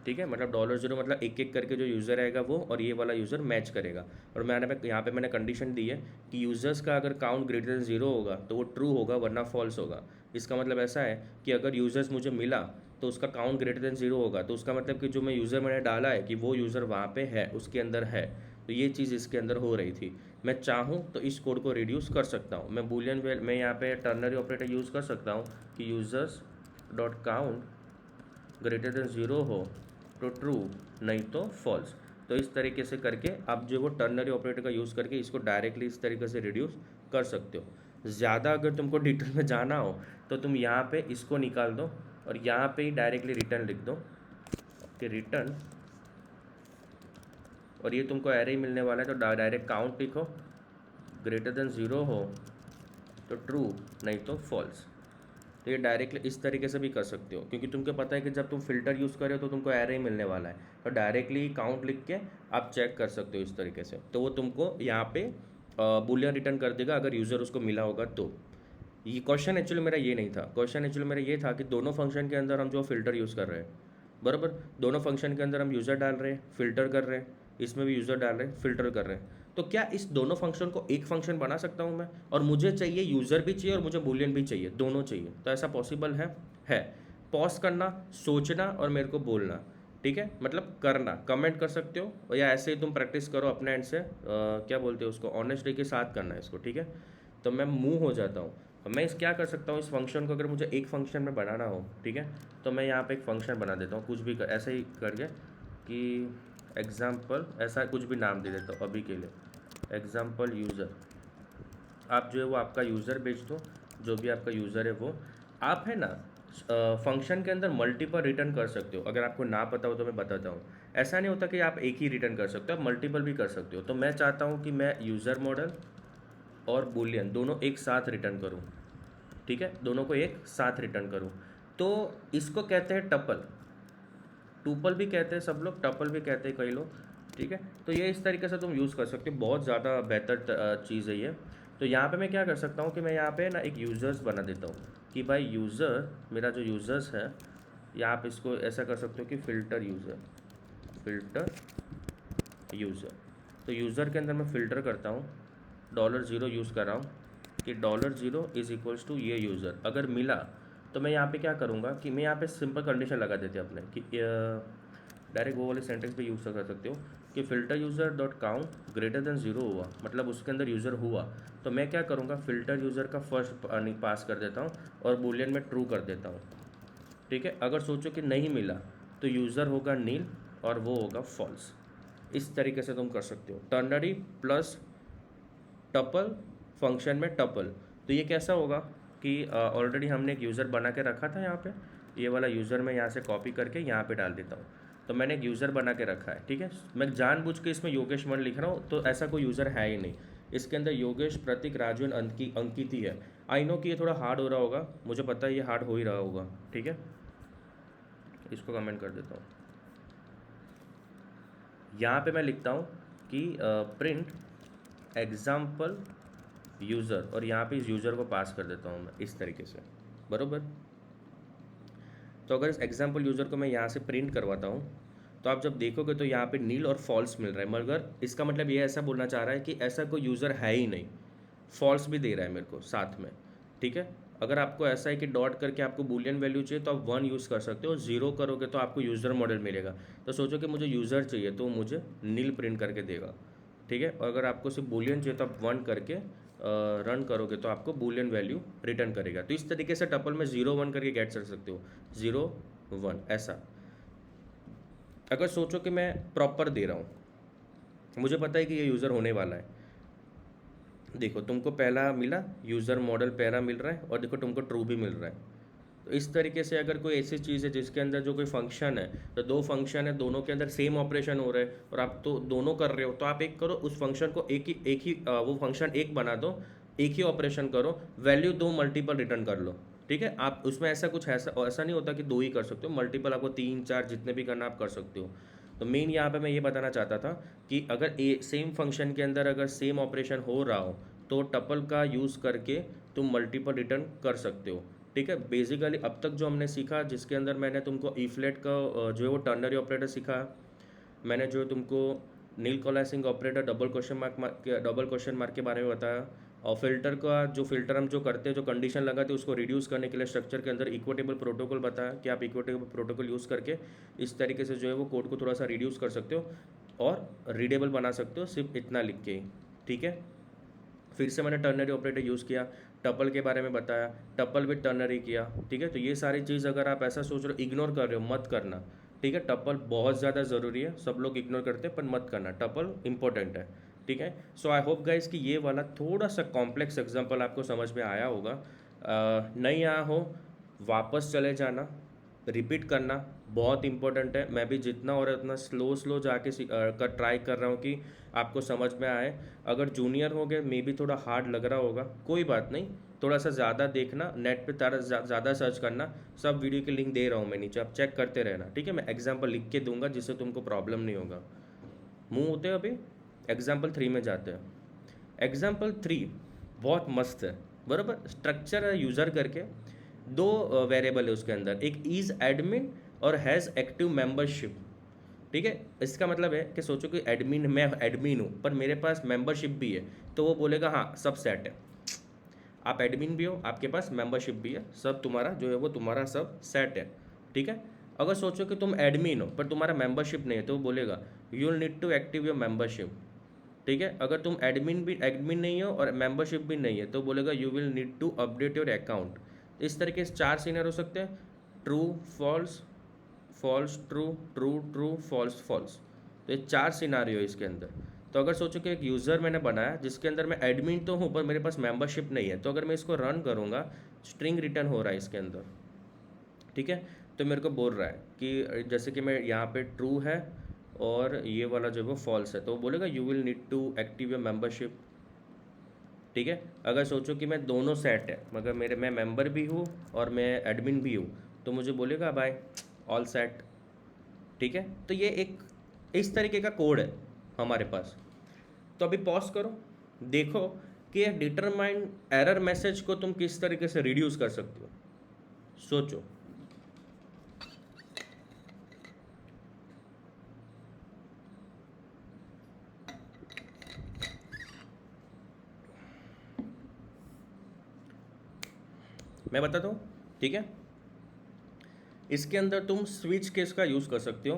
Speaker 1: ठीक है। मतलब $0 मतलब एक एक करके जो यूज़र आएगा वो और ये वाला यूज़र मैच करेगा। और यहाँ पे मैंने कंडीशन दी है कि यूज़र्स का अगर काउंट ग्रेटर देन 0 होगा तो वो ट्रू होगा, वरना फॉल्स होगा। इसका मतलब ऐसा है कि अगर यूज़र्स मुझे मिला तो उसका काउंट ग्रेटर देन 0 होगा, तो उसका मतलब कि जो मैं यूज़र मैंने डाला है कि वो यूज़र वहाँ पे है, उसके अंदर है। तो ये चीज़ इसके अंदर हो रही थी। मैं चाहूँ तो इस कोड को रिड्यूस कर सकता हूँ, मैं बूलियन मैं यहाँ पे टर्नरी ऑपरेटर यूज़ कर सकता हूँ कि users dot count greater than 0 हो तो ट्रू, नहीं तो फॉल्स। तो इस तरीके से करके आप जो वो टर्नरी ऑपरेटर का यूज़ करके इसको डायरेक्टली इस तरीके से रिड्यूस कर सकते हो। ज़्यादा अगर तुमको डिटेल में जाना हो तो तुम यहाँ पे इसको निकाल दो और यहाँ पे ही डायरेक्टली रिटर्न लिख दो कि रिटर्न, और ये तुमको एरे ही मिलने वाला है, तो डायरेक्ट काउंट लिखो, ग्रेटर देन 0 हो तो ट्रू, नहीं तो फॉल्स। तो ये डायरेक्टली इस तरीके से भी कर सकते हो, क्योंकि तुमको पता है कि जब तुम फिल्टर यूज़ कर रहे हो तो तुमको एरे ही मिलने वाला है, तो डायरेक्टली काउंट लिख के आप चेक कर सकते हो इस तरीके से। तो वो तुमको यहाँ पे बूलियन रिटर्न कर देगा अगर यूज़र उसको मिला होगा तो। ये क्वेश्चन एक्चुअली मेरा ये नहीं था, क्वेश्चन एक्चुअली मेरा ये था कि दोनों फंक्शन के अंदर हम जो फ़िल्टर यूज़ कर रहे हैं, बराबर, दोनों फंक्शन के अंदर हम यूज़र डाल रहे हैं, फ़िल्टर कर रहे हैं, इसमें भी यूज़र डाल रहे हैं, फ़िल्टर कर रहे हैं, तो क्या इस दोनों फंक्शन को एक फंक्शन बना सकता हूँ मैं? और मुझे चाहिए यूज़र भी चाहिए और मुझे बूलियन भी चाहिए, दोनों चाहिए, तो ऐसा पॉसिबल है। पॉज करना, सोचना और मेरे को बोलना, ठीक है, मतलब करना, कमेंट कर सकते हो या ऐसे ही तुम प्रैक्टिस करो अपने एंड से, क्या बोलते हो उसको, ऑनेस्टी के साथ करना है इसको, ठीक है। तो मैं मूव हो जाता हूँ। मैं इस क्या कर सकता हूँ, इस फंक्शन को अगर मुझे एक फंक्शन में बनाना हो, ठीक है, तो मैं यहाँ पे एक फंक्शन बना देता हूँ, कुछ भी ऐसे ही करके कि एग्जाम्पल, ऐसा कुछ भी नाम दे देता हूँ अभी के लिए, एग्जाम्पल यूज़र। आप जो है वो आपका यूज़र भेज दो, जो भी आपका यूज़र है वो। आप है ना फंक्शन के अंदर मल्टीपल रिटर्न कर सकते हो, अगर आपको ना पता हो तो मैं बताता हूँ। ऐसा नहीं होता कि आप एक ही रिटर्न कर सकते हो, आप मल्टीपल भी कर सकते हो। तो मैं चाहता हूँ कि मैं यूज़र मॉडल और बूलियन दोनों एक साथ रिटर्न करूँ, ठीक है, दोनों को एक साथ रिटर्न करूँ। तो इसको कहते हैं टपल, टूपल भी कहते हैं सब लोग, टपल भी कहते हैं कई लोग, ठीक है। तो ये इस तरीके से तुम यूज़ कर सकते हो, बहुत ज़्यादा बेहतर चीज़ है ये। तो यहाँ पे मैं क्या कर सकता हूँ कि मैं यहाँ पे ना एक यूज़र्स बना देता हूँ कि भाई यूज़र, मेरा जो यूज़र्स है, या आप इसको ऐसा कर सकते हो कि फ़िल्टर यूज़र, फ़िल्टर यूज़र। तो यूज़र के अंदर मैं फ़िल्टर करता हूँ, $0 यूज़ कर रहा हूँ कि $0 इज़ इक्वल्स टू ये यूज़र। अगर मिला तो मैं यहाँ पे क्या करूँगा कि मैं यहाँ पे सिंपल कंडीशन लगा देते हैं अपने कि डायरेक्ट वो वाले सेंटेंस पे यूज़ कर सकते हो कि filter user dot count greater than 0 हुआ, मतलब उसके अंदर यूज़र हुआ। तो मैं क्या करूँगा, फ़िल्टर यूज़र का फर्स्ट पास कर देता हूँ और बूलियन में ट्रू कर देता हूँ, ठीक है। अगर सोचो कि नहीं मिला तो यूज़र होगा नील और वो होगा फॉल्स। इस तरीके से तुम कर सकते हो, टर्नरी प्लस टपल, फंक्शन में टपल। तो ये कैसा होगा कि ऑलरेडी हमने एक यूज़र बना के रखा था यहाँ पे, ये वाला यूज़र मैं यहाँ से कॉपी करके यहाँ पे डाल देता हूँ। तो मैंने एक यूज़र बना के रखा है, ठीक है। मैं जानबूझ के इसमें योगेश मन लिख रहा हूँ, तो ऐसा कोई यूज़र है ही नहीं इसके अंदर। योगेश, प्रतीक, राजू एंड अंकित ही है। आई नो कि ये थोड़ा हार्ड हो रहा होगा, मुझे पता है ये हार्ड हो ही रहा होगा, ठीक है। इसको कमेंट कर देता हूँ। यहाँ पे मैं लिखता हूँ कि प्रिंट एग्जाम्पल यूज़र, और यहाँ पे इस यूज़र को पास कर देता हूँ मैं इस तरीके से, बरोबर। तो अगर इस एग्जाम्पल यूज़र को मैं यहाँ से प्रिंट करवाता हूँ, तो आप जब देखोगे तो यहाँ पे नील और फॉल्स मिल रहा है, मगर इसका मतलब ये ऐसा बोलना चाह रहा है कि ऐसा कोई यूज़र है ही नहीं। फॉल्स भी दे रहा है मेरे को साथ में, ठीक है। अगर आपको ऐसा है कि डॉट करके आपको बूलियन वैल्यू चाहिए तो आप 1 यूज़ कर सकते हो, 0 करोगे तो आपको यूज़र मॉडल मिलेगा। तो सोचो कि मुझे यूज़र चाहिए तो मुझे नील प्रिंट करके देगा, ठीक है। और अगर आपको सिर्फ बूलियन चाहिए तो आप 1 करके रन करोगे तो आपको बूलियन वैल्यू रिटर्न करेगा। तो इस तरीके से टपल में 0 1 करके गेट कर सकते हो, 0 1 ऐसा। अगर सोचो कि मैं प्रॉपर दे रहा हूँ, मुझे पता है कि ये यूज़र होने वाला है, देखो तुमको पहला मिला यूज़र मॉडल पहला मिल रहा है और देखो तुमको ट्रू भी मिल रहा है। तो इस तरीके से अगर कोई ऐसी चीज़ है जिसके अंदर जो कोई फंक्शन है, तो दो फंक्शन है, दोनों के अंदर सेम ऑपरेशन हो रहा है और आप तो दोनों कर रहे हो, तो आप एक करो, उस फंक्शन को एक ही वो फंक्शन एक बना दो, एक ही ऑपरेशन करो, वैल्यू दो मल्टीपल रिटर्न कर लो, ठीक है। आप उसमें ऐसा कुछ ऐसा नहीं होता कि दो ही कर सकते हो, मल्टीपल आपको 3 4 जितने भी करना आप कर सकते हो। तो मेन यहाँ पे मैं ये बताना चाहता था कि अगर सेम फंक्शन के अंदर अगर सेम ऑपरेशन हो रहा हो तो टपल का यूज़ करके तुम मल्टीपल रिटर्न कर सकते हो, ठीक है। बेसिकली अब तक जो हमने सीखा, जिसके अंदर मैंने तुमको ईफ्लेट का जो है वो टर्नरी ऑपरेटर सीखा, मैंने जो तुमको नील कोलेसिंग ऑपरेटर डबल क्वेश्चन मार्क के बारे में बताया, और फिल्टर का जो फिल्टर हम जो करते हैं, जो कंडीशन लगाते हैं उसको रिड्यूस करने के लिए स्ट्रक्चर के अंदर इक्विटेबल प्रोटोकॉल बताया कि आप इक्विटेबल प्रोटोकॉल यूज़ करके इस तरीके से जो है वो कोड को थोड़ा सा रिड्यूस कर सकते हो और रीडेबल बना सकते हो, सिर्फ इतना लिख के ही, ठीक है। फिर से मैंने टर्नरी ऑपरेटर यूज़ किया, टपल के बारे में बताया, टपल विद टर्नरी किया, ठीक है। तो ये सारी चीज़ अगर आप ऐसा सोच रहे हो, इग्नोर कर रहे हो, मत करना, ठीक है। टपल बहुत ज़्यादा ज़रूरी है, सब लोग इग्नोर करते हैं पर मत करना, टपल इंपॉर्टेंट है, ठीक है। सो आई होप गाइस कि ये वाला थोड़ा सा कॉम्प्लेक्स एग्जाम्पल आपको समझ में आया होगा। नहीं आया हो वापस चले जाना, रिपीट करना बहुत इंपॉर्टेंट है। मैं भी जितना और उतना स्लो जाके ट्राई कर रहा हूँ कि आपको समझ में आए। अगर जूनियर हो गए मे भी थोड़ा हार्ड लग रहा होगा, कोई बात नहीं, थोड़ा सा ज़्यादा देखना, नेट पे ज़्यादा सर्च करना, सब वीडियो की लिंक दे रहा हूँ मैं नीचे, आप चेक करते रहना, ठीक है। मैं एग्जाम्पल लिख के दूंगा जिससे तुमको प्रॉब्लम नहीं होगा। मूव होते हैं अभी एग्जाम्पल 3 में जाते हैं। एग्जाम्पल 3 बहुत मस्त है, बराबर। स्ट्रक्चर है यूज़र करके, दो वेरिएबल है उसके अंदर, एक इज़ एडमिन और हैज़ एक्टिव मेंबरशिप। ठीक है। इसका मतलब है कि सोचो कि एडमिन, मैं एडमिन हूँ पर मेरे पास मेंबरशिप भी है, तो वो बोलेगा हाँ सब सेट है। आप एडमिन भी हो, आपके पास मेंबरशिप भी है, सब तुम्हारा जो है वो तुम्हारा सब सेट है, ठीक है। अगर सोचो कि तुम एडमिन हो पर तुम्हारा मेंबरशिप नहीं है, तो वो बोलेगा you will need to active your membership, ठीक है। अगर तुम एडमिन नहीं हो और मेंबरशिप भी नहीं है, तो बोलेगा you will need to update your account. इस तरीके से 4 सीनियर हो सकते हैं, true false, false true, true true false false. तो ये 4 सिनारियो है इसके अंदर। तो अगर सोचो कि एक यूज़र मैंने बनाया जिसके अंदर मैं एडमिन तो हूँ पर मेरे पास मेंबरशिप नहीं है, तो अगर मैं इसको रन करूँगा, स्ट्रिंग रिटर्न हो रहा है इसके अंदर, ठीक है। तो मेरे को बोल रहा है कि जैसे कि मैं यहाँ पे ट्रू है और ये वाला जो है वो फॉल्स है, तो वो बोलेगा you will need to active your membership, ठीक है। अगर सोचो कि मैं दोनों सेट है, मगर मैं मेंबर भी हूँ और मैं एडमिन भी हूँ, तो मुझे बोलेगा बाय ऑल सेट, ठीक है। तो ये एक इस तरीके का कोड है हमारे पास। तो अभी पॉज करो, देखो कि डिटरमाइन एरर मैसेज को तुम किस तरीके से रिड्यूस कर सकते हो, सोचो। मैं बताता हूँ, ठीक है। इसके अंदर तुम स्विच केस का यूज़ कर सकते हो,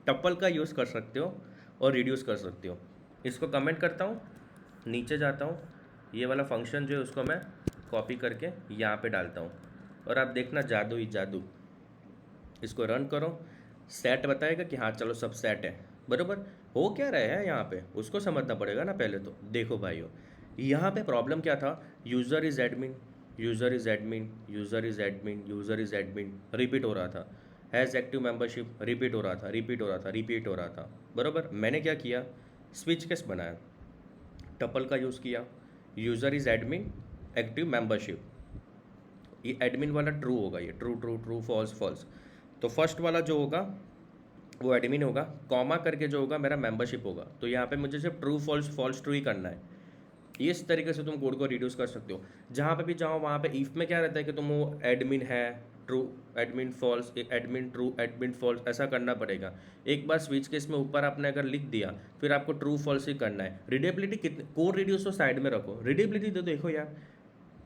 Speaker 1: टपल का यूज़ कर सकते हो और रिड्यूस कर सकते हो। इसको कमेंट करता हूँ, नीचे जाता हूँ, ये वाला फंक्शन जो है उसको मैं कॉपी करके यहाँ पे डालता हूँ और आप देखना जादू ही जादू। इसको रन करो, सेट बताएगा कि हाँ चलो सब सेट है, बरोबर। हो क्या रहा है यहाँ पे उसको समझना पड़ेगा ना पहले तो। देखो भाइयों, यहाँ पे प्रॉब्लम क्या था, user is admin, user is admin, user is admin, user is admin, repeat हो रहा था। हैज़ एक्टिव मेंबरशिप, रिपीट हो रहा था, रिपीट हो रहा था, रिपीट हो रहा था, बरोबर। मैंने क्या किया, स्विच केस बनाया, टपल का यूज़ किया, user is admin, active membership, ये एडमिन वाला ट्रू होगा, ये true true true false false. तो फर्स्ट वाला जो होगा वो एडमिन होगा, कॉमा करके जो होगा मेरा मेंबरशिप होगा। तो यहाँ पे मुझे सिर्फ ट्रू फॉल्स फॉल्स ट्रू ही करना है। इस तरीके से तुम कोड को रिड्यूस कर सकते हो। जहाँ पे भी जाओ वहाँ पे इफ़ में क्या रहता है कि तुम वो एडमिन है, true, admin false, admin true, admin false, ऐसा करना पड़ेगा। एक बार स्विच केस में ऊपर आपने अगर लिख दिया, फिर आपको ट्रू फॉल्स ही करना है। रीडेबिलिटी कितने, कोड रिड्यूस तो साइड में रखो, रीडेबिलिटी तो देखो यार,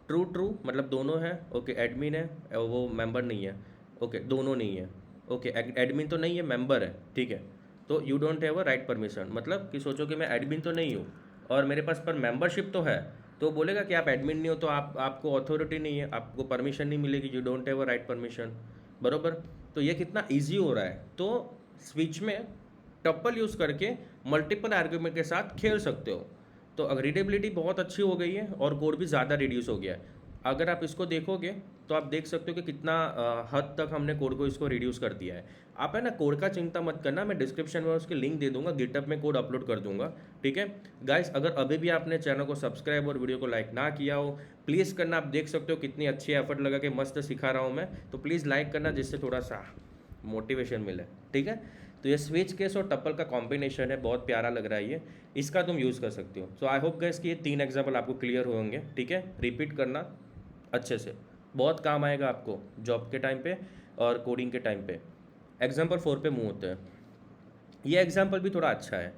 Speaker 1: ट्रू ट्रू मतलब दोनों है, ओके। एडमिन है वो मेंबर नहीं है, ओके। दोनों नहीं है, ओके। एडमिन तो नहीं है, मेंबर है, ठीक है। तो you don't have a write permission, मतलब कि सोचो कि मैं एडमिन तो नहीं हूँ और मेरे पास पर मेंबरशिप तो है, तो बोलेगा कि आप एडमिन नहीं हो, तो आपको अथॉरिटी नहीं है, आपको परमिशन नहीं मिलेगी, you don't have a write permission, बरोबर। तो ये कितना ईजी हो रहा है। तो स्विच में टप्पल यूज़ करके मल्टीपल आर्ग्यूमेंट के साथ खेल सकते हो। तो अब रीडेबिलिटी बहुत अच्छी हो गई है और कोड भी ज़्यादा रिड्यूस हो गया है। अगर आप इसको देखोगे तो आप देख सकते हो कि कितना हद तक हमने कोड को इसको रिड्यूस कर दिया है। आप है ना कोड का चिंता मत करना, मैं डिस्क्रिप्शन में उसकी लिंक दे दूंगा, गिटहब में कोड अपलोड कर दूंगा, ठीक है। गाइस, अगर अभी भी आपने चैनल को सब्सक्राइब और वीडियो को लाइक ना किया हो, प्लीज़ करना। आप देख सकते हो कितनी अच्छी एफर्ट लगा के मस्त सिखा रहा हूँ मैं, तो प्लीज़ लाइक करना जिससे थोड़ा सा मोटिवेशन मिले, ठीक है। तो ये स्विच केस और टप्पल का कॉम्बिनेशन है, बहुत प्यारा लग रहा है ये, इसका तुम यूज़ कर सकते हो। सो आई होप गाइस कि ये 3 एग्जाम्पल आपको क्लियर होंगे, ठीक है। रिपीट करना अच्छे से, बहुत काम आएगा आपको जॉब के टाइम पे और कोडिंग के टाइम पे। एग्जाम्पल 4 पे मूव होते हैं। ये एग्जाम्पल भी थोड़ा अच्छा है।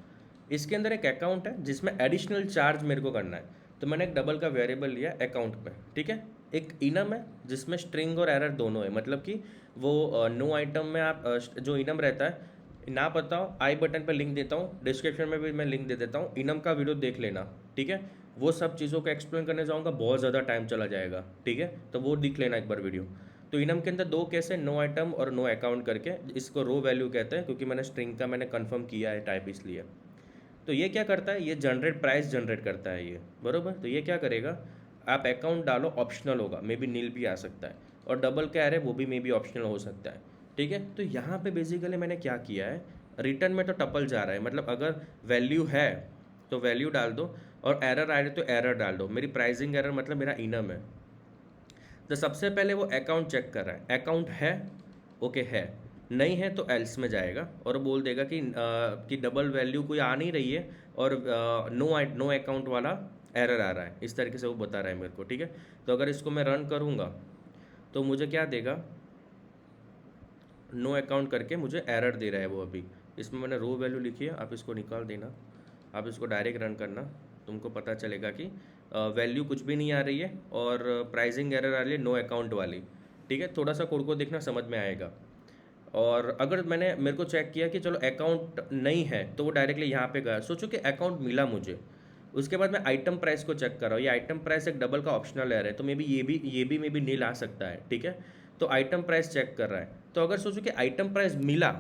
Speaker 1: इसके अंदर एक अकाउंट है जिसमें एडिशनल चार्ज मेरे को करना है, तो मैंने एक डबल का वेरिएबल लिया अकाउंट में, ठीक है। एक इनम है जिसमें स्ट्रिंग और एरर दोनों है, मतलब कि वो नो आइटम में आप जो इनम रहता है ना पता हो, आई बटन पर लिंक देता हूँ, डिस्क्रिप्शन में भी मैं लिंक दे देता हूँ, इनम का वीडियो देख लेना, ठीक है। वो सब चीज़ों को एक्सप्लेन करने जाऊँगा बहुत ज़्यादा टाइम चला जाएगा, ठीक है। तो वो देख लेना एक बार वीडियो। तो इनम के अंदर 2 केस है, नो आइटम और नो अकाउंट करके। इसको रो वैल्यू कहते हैं क्योंकि मैंने स्ट्रिंग का मैंने कन्फर्म किया है टाइप, इसलिए। तो ये क्या करता है, ये जनरेट प्राइस जनरेट करता है ये, बरोबर। तो ये क्या करेगा, आप अकाउंट डालो, ऑप्शनल होगा, मे बी नील भी आ सकता है, और डबल क्या है वो भी मे बी ऑप्शनल हो सकता है, ठीक है। तो यहाँ पे बेसिकली मैंने क्या किया है, रिटर्न में तो टपल जा रहा है, मतलब अगर वैल्यू है तो वैल्यू डाल दो, और एरर आ रही तो एरर डाल दो। मेरी प्राइसिंग एरर मतलब मेरा इनम है। तो सबसे पहले वो अकाउंट चेक कर रहा है, अकाउंट है, ओके है, नहीं है तो एल्स में जाएगा और बोल देगा कि डबल वैल्यू कोई आ नहीं रही है और नो अकाउंट वाला एरर आ रहा है, इस तरीके से वो बता रहा है मेरे को, ठीक है। तो अगर इसको मैं रन करूँगा तो मुझे क्या देगा, नो अकाउंट करके मुझे एरर दे रहा है वो अभी, इसमें मैंने रो वैल्यू लिखी है, आप इसको निकाल देना, आप इसको डायरेक्ट रन करना, तुमको पता चलेगा कि वैल्यू कुछ भी नहीं आ रही है और प्राइसिंग एरर आ रही है नो अकाउंट वाली। ठीक है, थोड़ा सा कोड को देखना, समझ में आएगा। और अगर मेरे को चेक किया कि चलो अकाउंट नहीं है, तो वो डायरेक्टली यहाँ पे गया, सोचो कि अकाउंट मिला मुझे, उसके बाद मैं आइटम प्राइस को चेक कर रहा हूँ, ये आइटम प्राइस एक डबल का ऑप्शनल एरर है, तो may be may B Neil आ सकता है। ठीक है, तो आइटम प्राइस चेक कर रहा है, तो अगर सोचो कि आइटम प्राइस मिला,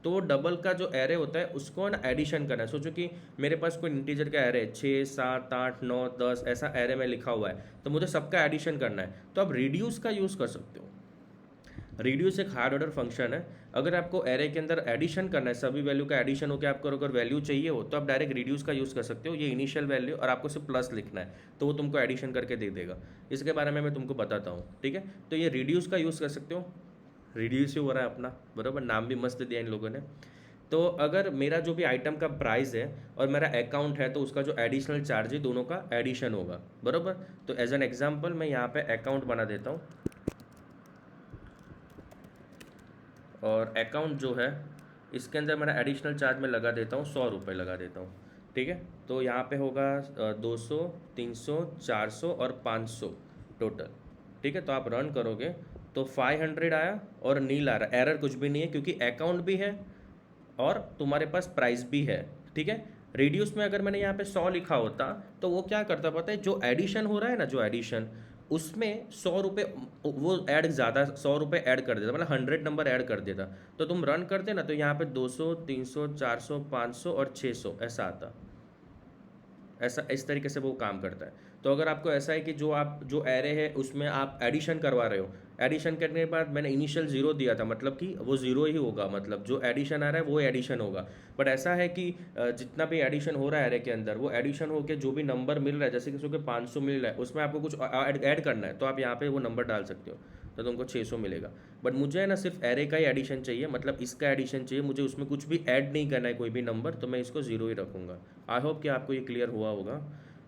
Speaker 1: तो वो डबल का जो एरे होता है उसको ना एडिशन करना है। सोचो कि मेरे पास कोई इंटीजर का एरे 6, 7, 8, 9, 10 ऐसा एरे में लिखा हुआ है, तो मुझे सबका एडिशन करना है, तो आप रिड्यूस का यूज़ कर सकते हो। रिड्यूस एक हार्ड ऑर्डर फंक्शन है, अगर आपको एरे के अंदर एडिशन करना है, सभी वैल्यू का एडिशन हो के आपको अगर वैल्यू चाहिए हो, तो आप डायरेक्ट रिड्यूस का यूज़ कर सकते हो। ये इनिशियल वैल्यू और आपको सिर्फ प्लस लिखना है, तो वो तुमको एडिशन करके दे देगा। इसके बारे में मैं तुमको बताता हूँ। ठीक है, तो ये रिड्यूस का यूज़ कर सकते हो, रिड्यूस ही हो रहा है अपना, बराबर, नाम भी मस्त दिया इन लोगों ने। तो अगर मेरा जो भी आइटम का प्राइस है और मेरा अकाउंट है, तो उसका जो एडिशनल चार्ज है दोनों का एडिशन होगा, बराबर। तो एज एन एग्जांपल मैं यहाँ पे अकाउंट बना देता हूँ, और अकाउंट जो है इसके अंदर मेरा एडिशनल चार्ज में लगा देता हूँ 100 रुपये लगा देता हूँ। ठीक है, तो यहाँ पे होगा 200, 300, 400 और 500 टोटल। ठीक है, तो आप रन करोगे तो 500 आया और नील आ रहा है, एरर कुछ भी नहीं है क्योंकि अकाउंट भी है और तुम्हारे पास प्राइस भी है। ठीक है, रिड्यूस में अगर मैंने यहाँ पे 100 लिखा होता, तो वो क्या करता पता है, जो एडिशन हो रहा है ना, जो एडिशन, उसमें 100 रुपये वो ऐड ज़्यादा 100 रुपये ऐड कर देता, मतलब 100 नंबर ऐड कर देता। तो तुम रन करते ना, तो यहाँ पे 200, 300, 400, 500 और 600 ऐसा आता, ऐसा इस तरीके से वो काम करता है। तो अगर आपको ऐसा है कि जो एरे है उसमें आप एडिशन करवा रहे हो, एडिशन करने के बाद मैंने इनिशियल जीरो दिया था, मतलब कि वो जीरो ही होगा, मतलब जो एडिशन आ रहा है वो एडिशन होगा। बट ऐसा है कि जितना भी एडिशन हो रहा है एरे के अंदर, वो एडिशन होकर जो भी नंबर मिल रहा है, जैसे किसी को 500 मिल रहा है, उसमें आपको कुछ ऐड करना है, तो आप यहाँ पे वो नंबर डाल सकते हो, तो तुमको 600 मिलेगा। बट मुझे है ना सिर्फ एरे का ही एडिशन चाहिए, मतलब इसका एडिशन चाहिए मुझे, उसमें कुछ भी ऐड नहीं करना है कोई भी नंबर, तो मैं इसको जीरो ही रखूँगा। आई होप कि आपको ये क्लियर हुआ होगा।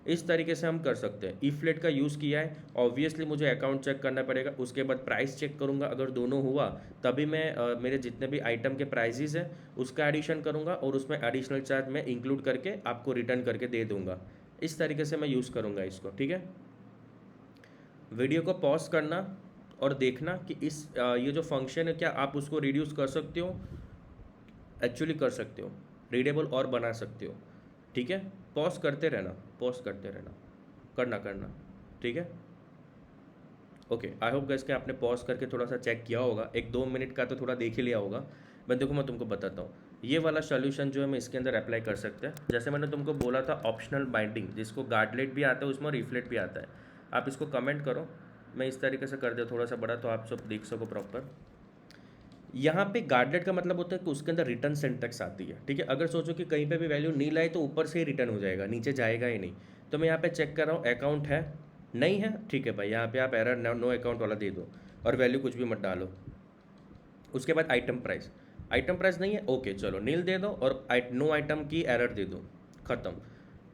Speaker 1: इस तरीके से हम कर सकते हैं। ईफ्लेट का यूज़ किया है, ऑब्वियसली मुझे अकाउंट चेक करना पड़ेगा, उसके बाद प्राइस चेक करूँगा, अगर दोनों हुआ तभी मैं मेरे जितने भी आइटम के प्राइजेस हैं उसका एडिशन करूँगा और उसमें एडिशनल चार्ज मैं इंक्लूड करके आपको रिटर्न करके दे दूँगा। इस तरीके से मैं यूज़ करूँगा इसको। ठीक है, वीडियो को पॉज करना और देखना कि ये जो फंक्शन है क्या आप उसको रिड्यूस कर सकते हो, एक्चुअली कर सकते हो, रीडेबल और बना सकते हो। ठीक है, पॉज करते रहना, पॉज करते रहना, करना। ठीक है, ओके, आई होप गाइस कि आपने पॉज करके थोड़ा सा चेक किया होगा, 1-2 मिनट का तो थोड़ा देख ही लिया होगा। मैं तुमको बताता हूँ, ये वाला सोल्यूशन जो है मैं इसके अंदर अप्लाई कर सकते हैं। जैसे मैंने तुमको बोला था ऑप्शनल बाइंडिंग, जिसको गार्डलेट भी आता है उसमें, रिफ्लेट भी आता है। आप इसको कमेंट करो, मैं इस तरीके से कर दिया थोड़ा सा बड़ा, तो आप सब देख सको प्रॉपर। यहाँ पे गार्डलेट का मतलब होता है कि उसके अंदर रिटर्न सिंटैक्स आती है। ठीक है, अगर सोचो कि कहीं पे भी वैल्यू नहीं लाए तो ऊपर से ही रिटर्न हो जाएगा, नीचे जाएगा ही नहीं। तो मैं यहाँ पे चेक कर रहा हूँ, अकाउंट है नहीं है, ठीक है भाई, यहाँ पे आप एरर नो अकाउंट वाला दे दो और वैल्यू कुछ भी मत डालो। उसके बाद आइटम प्राइस नहीं है, ओके चलो नील दे दो और नो आइटम की एरर दे दो, ख़त्म।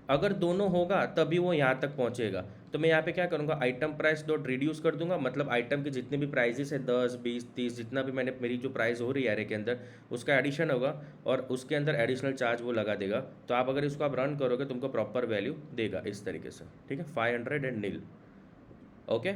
Speaker 1: अगर दोनों होगा तभी वो यहाँ तक पहुँचेगा। तो मैं यहाँ पे क्या करूँगा, आइटम प्राइस डॉट रिड्यूस कर दूंगा, मतलब आइटम के जितने भी प्राइजेस है 10, 20, 30 जितना भी मेरी जो प्राइस हो रही है एरे के अंदर, उसका एडिशन होगा और उसके अंदर एडिशनल चार्ज वो लगा देगा। तो आप अगर इसको आप रन करोगे तुमको प्रॉपर वैल्यू देगा इस तरीके से। ठीक है, 500 एंड नील। ओके,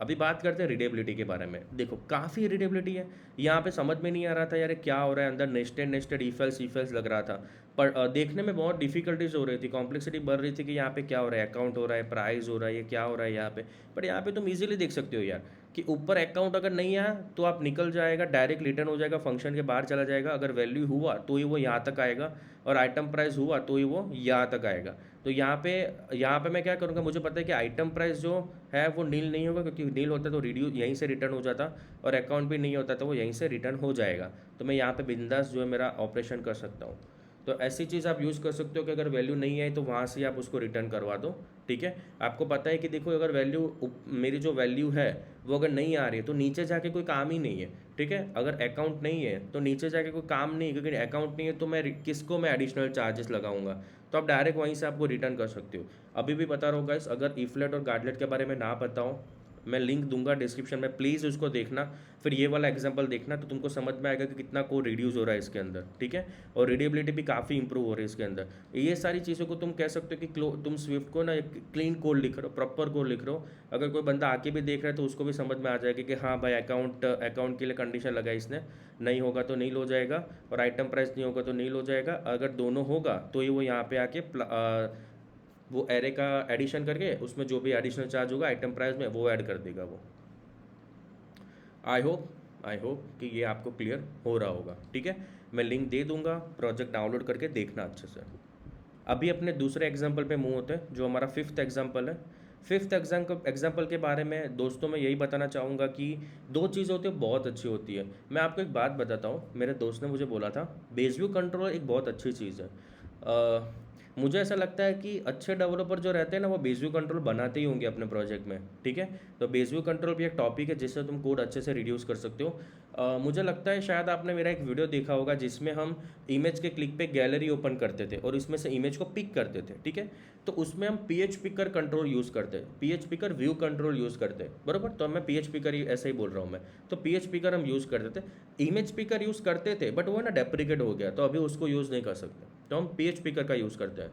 Speaker 1: अभी बात करते हैं रीडेबिलिटी के बारे में। देखो काफ़ी रीडेबिलिटी है, यहाँ पे समझ में नहीं आ रहा था यार क्या हो रहा है, अंदर नेस्टेड ईफेल्स लग रहा था, पर देखने में बहुत डिफिकल्टीज हो रही थी, कॉम्प्लेक्सिटी बढ़ रही थी कि यहाँ पे क्या हो रहा है, अकाउंट हो रहा है, प्राइस हो रहा है, ये क्या हो रहा है यहाँ पे। बट यहाँ पे तुम इजीली देख सकते हो यार कि ऊपर अकाउंट अगर नहीं आया तो आप निकल जाएगा, डायरेक्ट रिटर्न हो जाएगा, फंक्शन के बाहर चला जाएगा। अगर वैल्यू हुआ तो ही वो यहाँ तक आएगा और आइटम प्राइस हुआ तो ही वो यहाँ तक आएगा। तो यहाँ पे मैं क्या करूँगा, मुझे पता है कि आइटम प्राइस जो है वो नील नहीं होगा, क्योंकि नील होता तो रिड्यूस यहीं से रिटर्न हो जाता, और अकाउंट भी नहीं होता तो वो यहीं से रिटर्न हो जाएगा। तो मैं यहाँ पे बिंदास जो है मेरा ऑपरेशन कर सकता हूँ। तो ऐसी चीज़ आप यूज़ कर सकते हो कि अगर वैल्यू नहीं है तो वहाँ से आप उसको रिटर्न करवा दो। ठीक है, आपको पता है कि देखो अगर मेरी जो वैल्यू है वो अगर नहीं आ रही है तो नीचे जाके कोई काम ही नहीं है। ठीक है, अगर अकाउंट नहीं है तो नीचे जाके कोई काम नहीं है, क्योंकि अकाउंट नहीं है तो किसको मैं एडिशनल चार्जेस लगाऊंगा। तो आप डायरेक्ट वहीं से आपको रिटर्न कर सकते हो। अभी भी बता रहा हूँ गाइस, अगर ईफ्लेट और गार्डलेट के बारे में ना पता हो मैं लिंक दूंगा डिस्क्रिप्शन में, प्लीज़ उसको देखना, फिर ये वाला एग्जांपल देखना, तो तुमको समझ में आएगा कि कितना कोड रिड्यूस हो रहा है इसके अंदर, ठीक है। और रीडेबिलिटी भी काफ़ी इंप्रूव हो रही है इसके अंदर। ये सारी चीज़ों को तुम कह सकते हो कि तुम स्विफ्ट को ना एक क्लीन कोड लिख रहे हो, प्रॉपर कोड लिख रहे हो। अगर कोई बंदा आके भी देख रहा है तो उसको भी समझ में आ जाएगा कि हाँ भाई अकाउंट के लिए कंडीशन लगाई इसने, नहीं होगा तो नहीं लो जाएगा, और आइटम प्राइस नहीं होगा तो नहीं लो जाएगा। अगर दोनों होगा तो ये वो यहाँ पे आके वो एरे का एडिशन करके उसमें जो भी एडिशनल चार्ज होगा आइटम प्राइस में वो ऐड कर देगा वो। आई होप कि ये आपको क्लियर हो रहा होगा, ठीक है। मैं लिंक दे दूंगा, प्रोजेक्ट डाउनलोड करके देखना अच्छे से। अभी अपने दूसरे एग्जाम्पल पे मूव होते हैं, जो हमारा फिफ्थ एग्जाम्पल है। फिफ्थ एग्जाम्पल के बारे में दोस्तों मैं यही बताना चाहूँगा कि दो चीज़ होती है बहुत अच्छी होती है। मैं आपको एक बात बताता हूँ, मेरे दोस्त ने मुझे बोला था बेस व्यू कंट्रोल एक बहुत अच्छी चीज़ है। मुझे ऐसा लगता है कि अच्छे डेवलपर जो रहते हैं ना वो बेस व्यू कंट्रोल बनाते ही होंगे अपने प्रोजेक्ट में, ठीक है। तो बेस व्यू कंट्रोल भी एक टॉपिक है जिससे तुम कोड अच्छे से रिड्यूस कर सकते हो। मुझे लगता है शायद आपने मेरा एक वीडियो देखा होगा जिसमें हम इमेज के क्लिक पे गैलरी ओपन करते थे और इसमें से इमेज को पिक करते थे, ठीक है। तो उसमें हम पीएच पिकर कंट्रोल यूज़ करते, pH picker view control use करते, बराबर। तो मैं पीएच पिकर ही ऐसे ही बोल रहा हूँ मैं। तो पीएच पिकर हम यूज़ करते थे, इमेज पिकर यूज़ करते थे, बट वो ना डेप्रिकेट हो गया तो अभी उसको यूज़ नहीं कर सकते, तो हम पीएच पिकर का यूज़ करते हैं।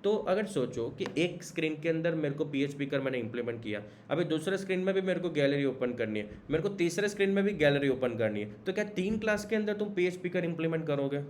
Speaker 1: तो अगर सोचो कि एक स्क्रीन के अंदर मेरे को पीएच पिकर मैंने इंप्लीमेंट किया, अभी दूसरे स्क्रीन में भी मेरे को गैलरी ओपन करनी है, मेरे को तीसरे स्क्रीन में भी गैलरी ओपन करनी है, तो क्या 3 क्लास के अंदर तुम पीएच पिकर इंप्लीमेंट करोगे?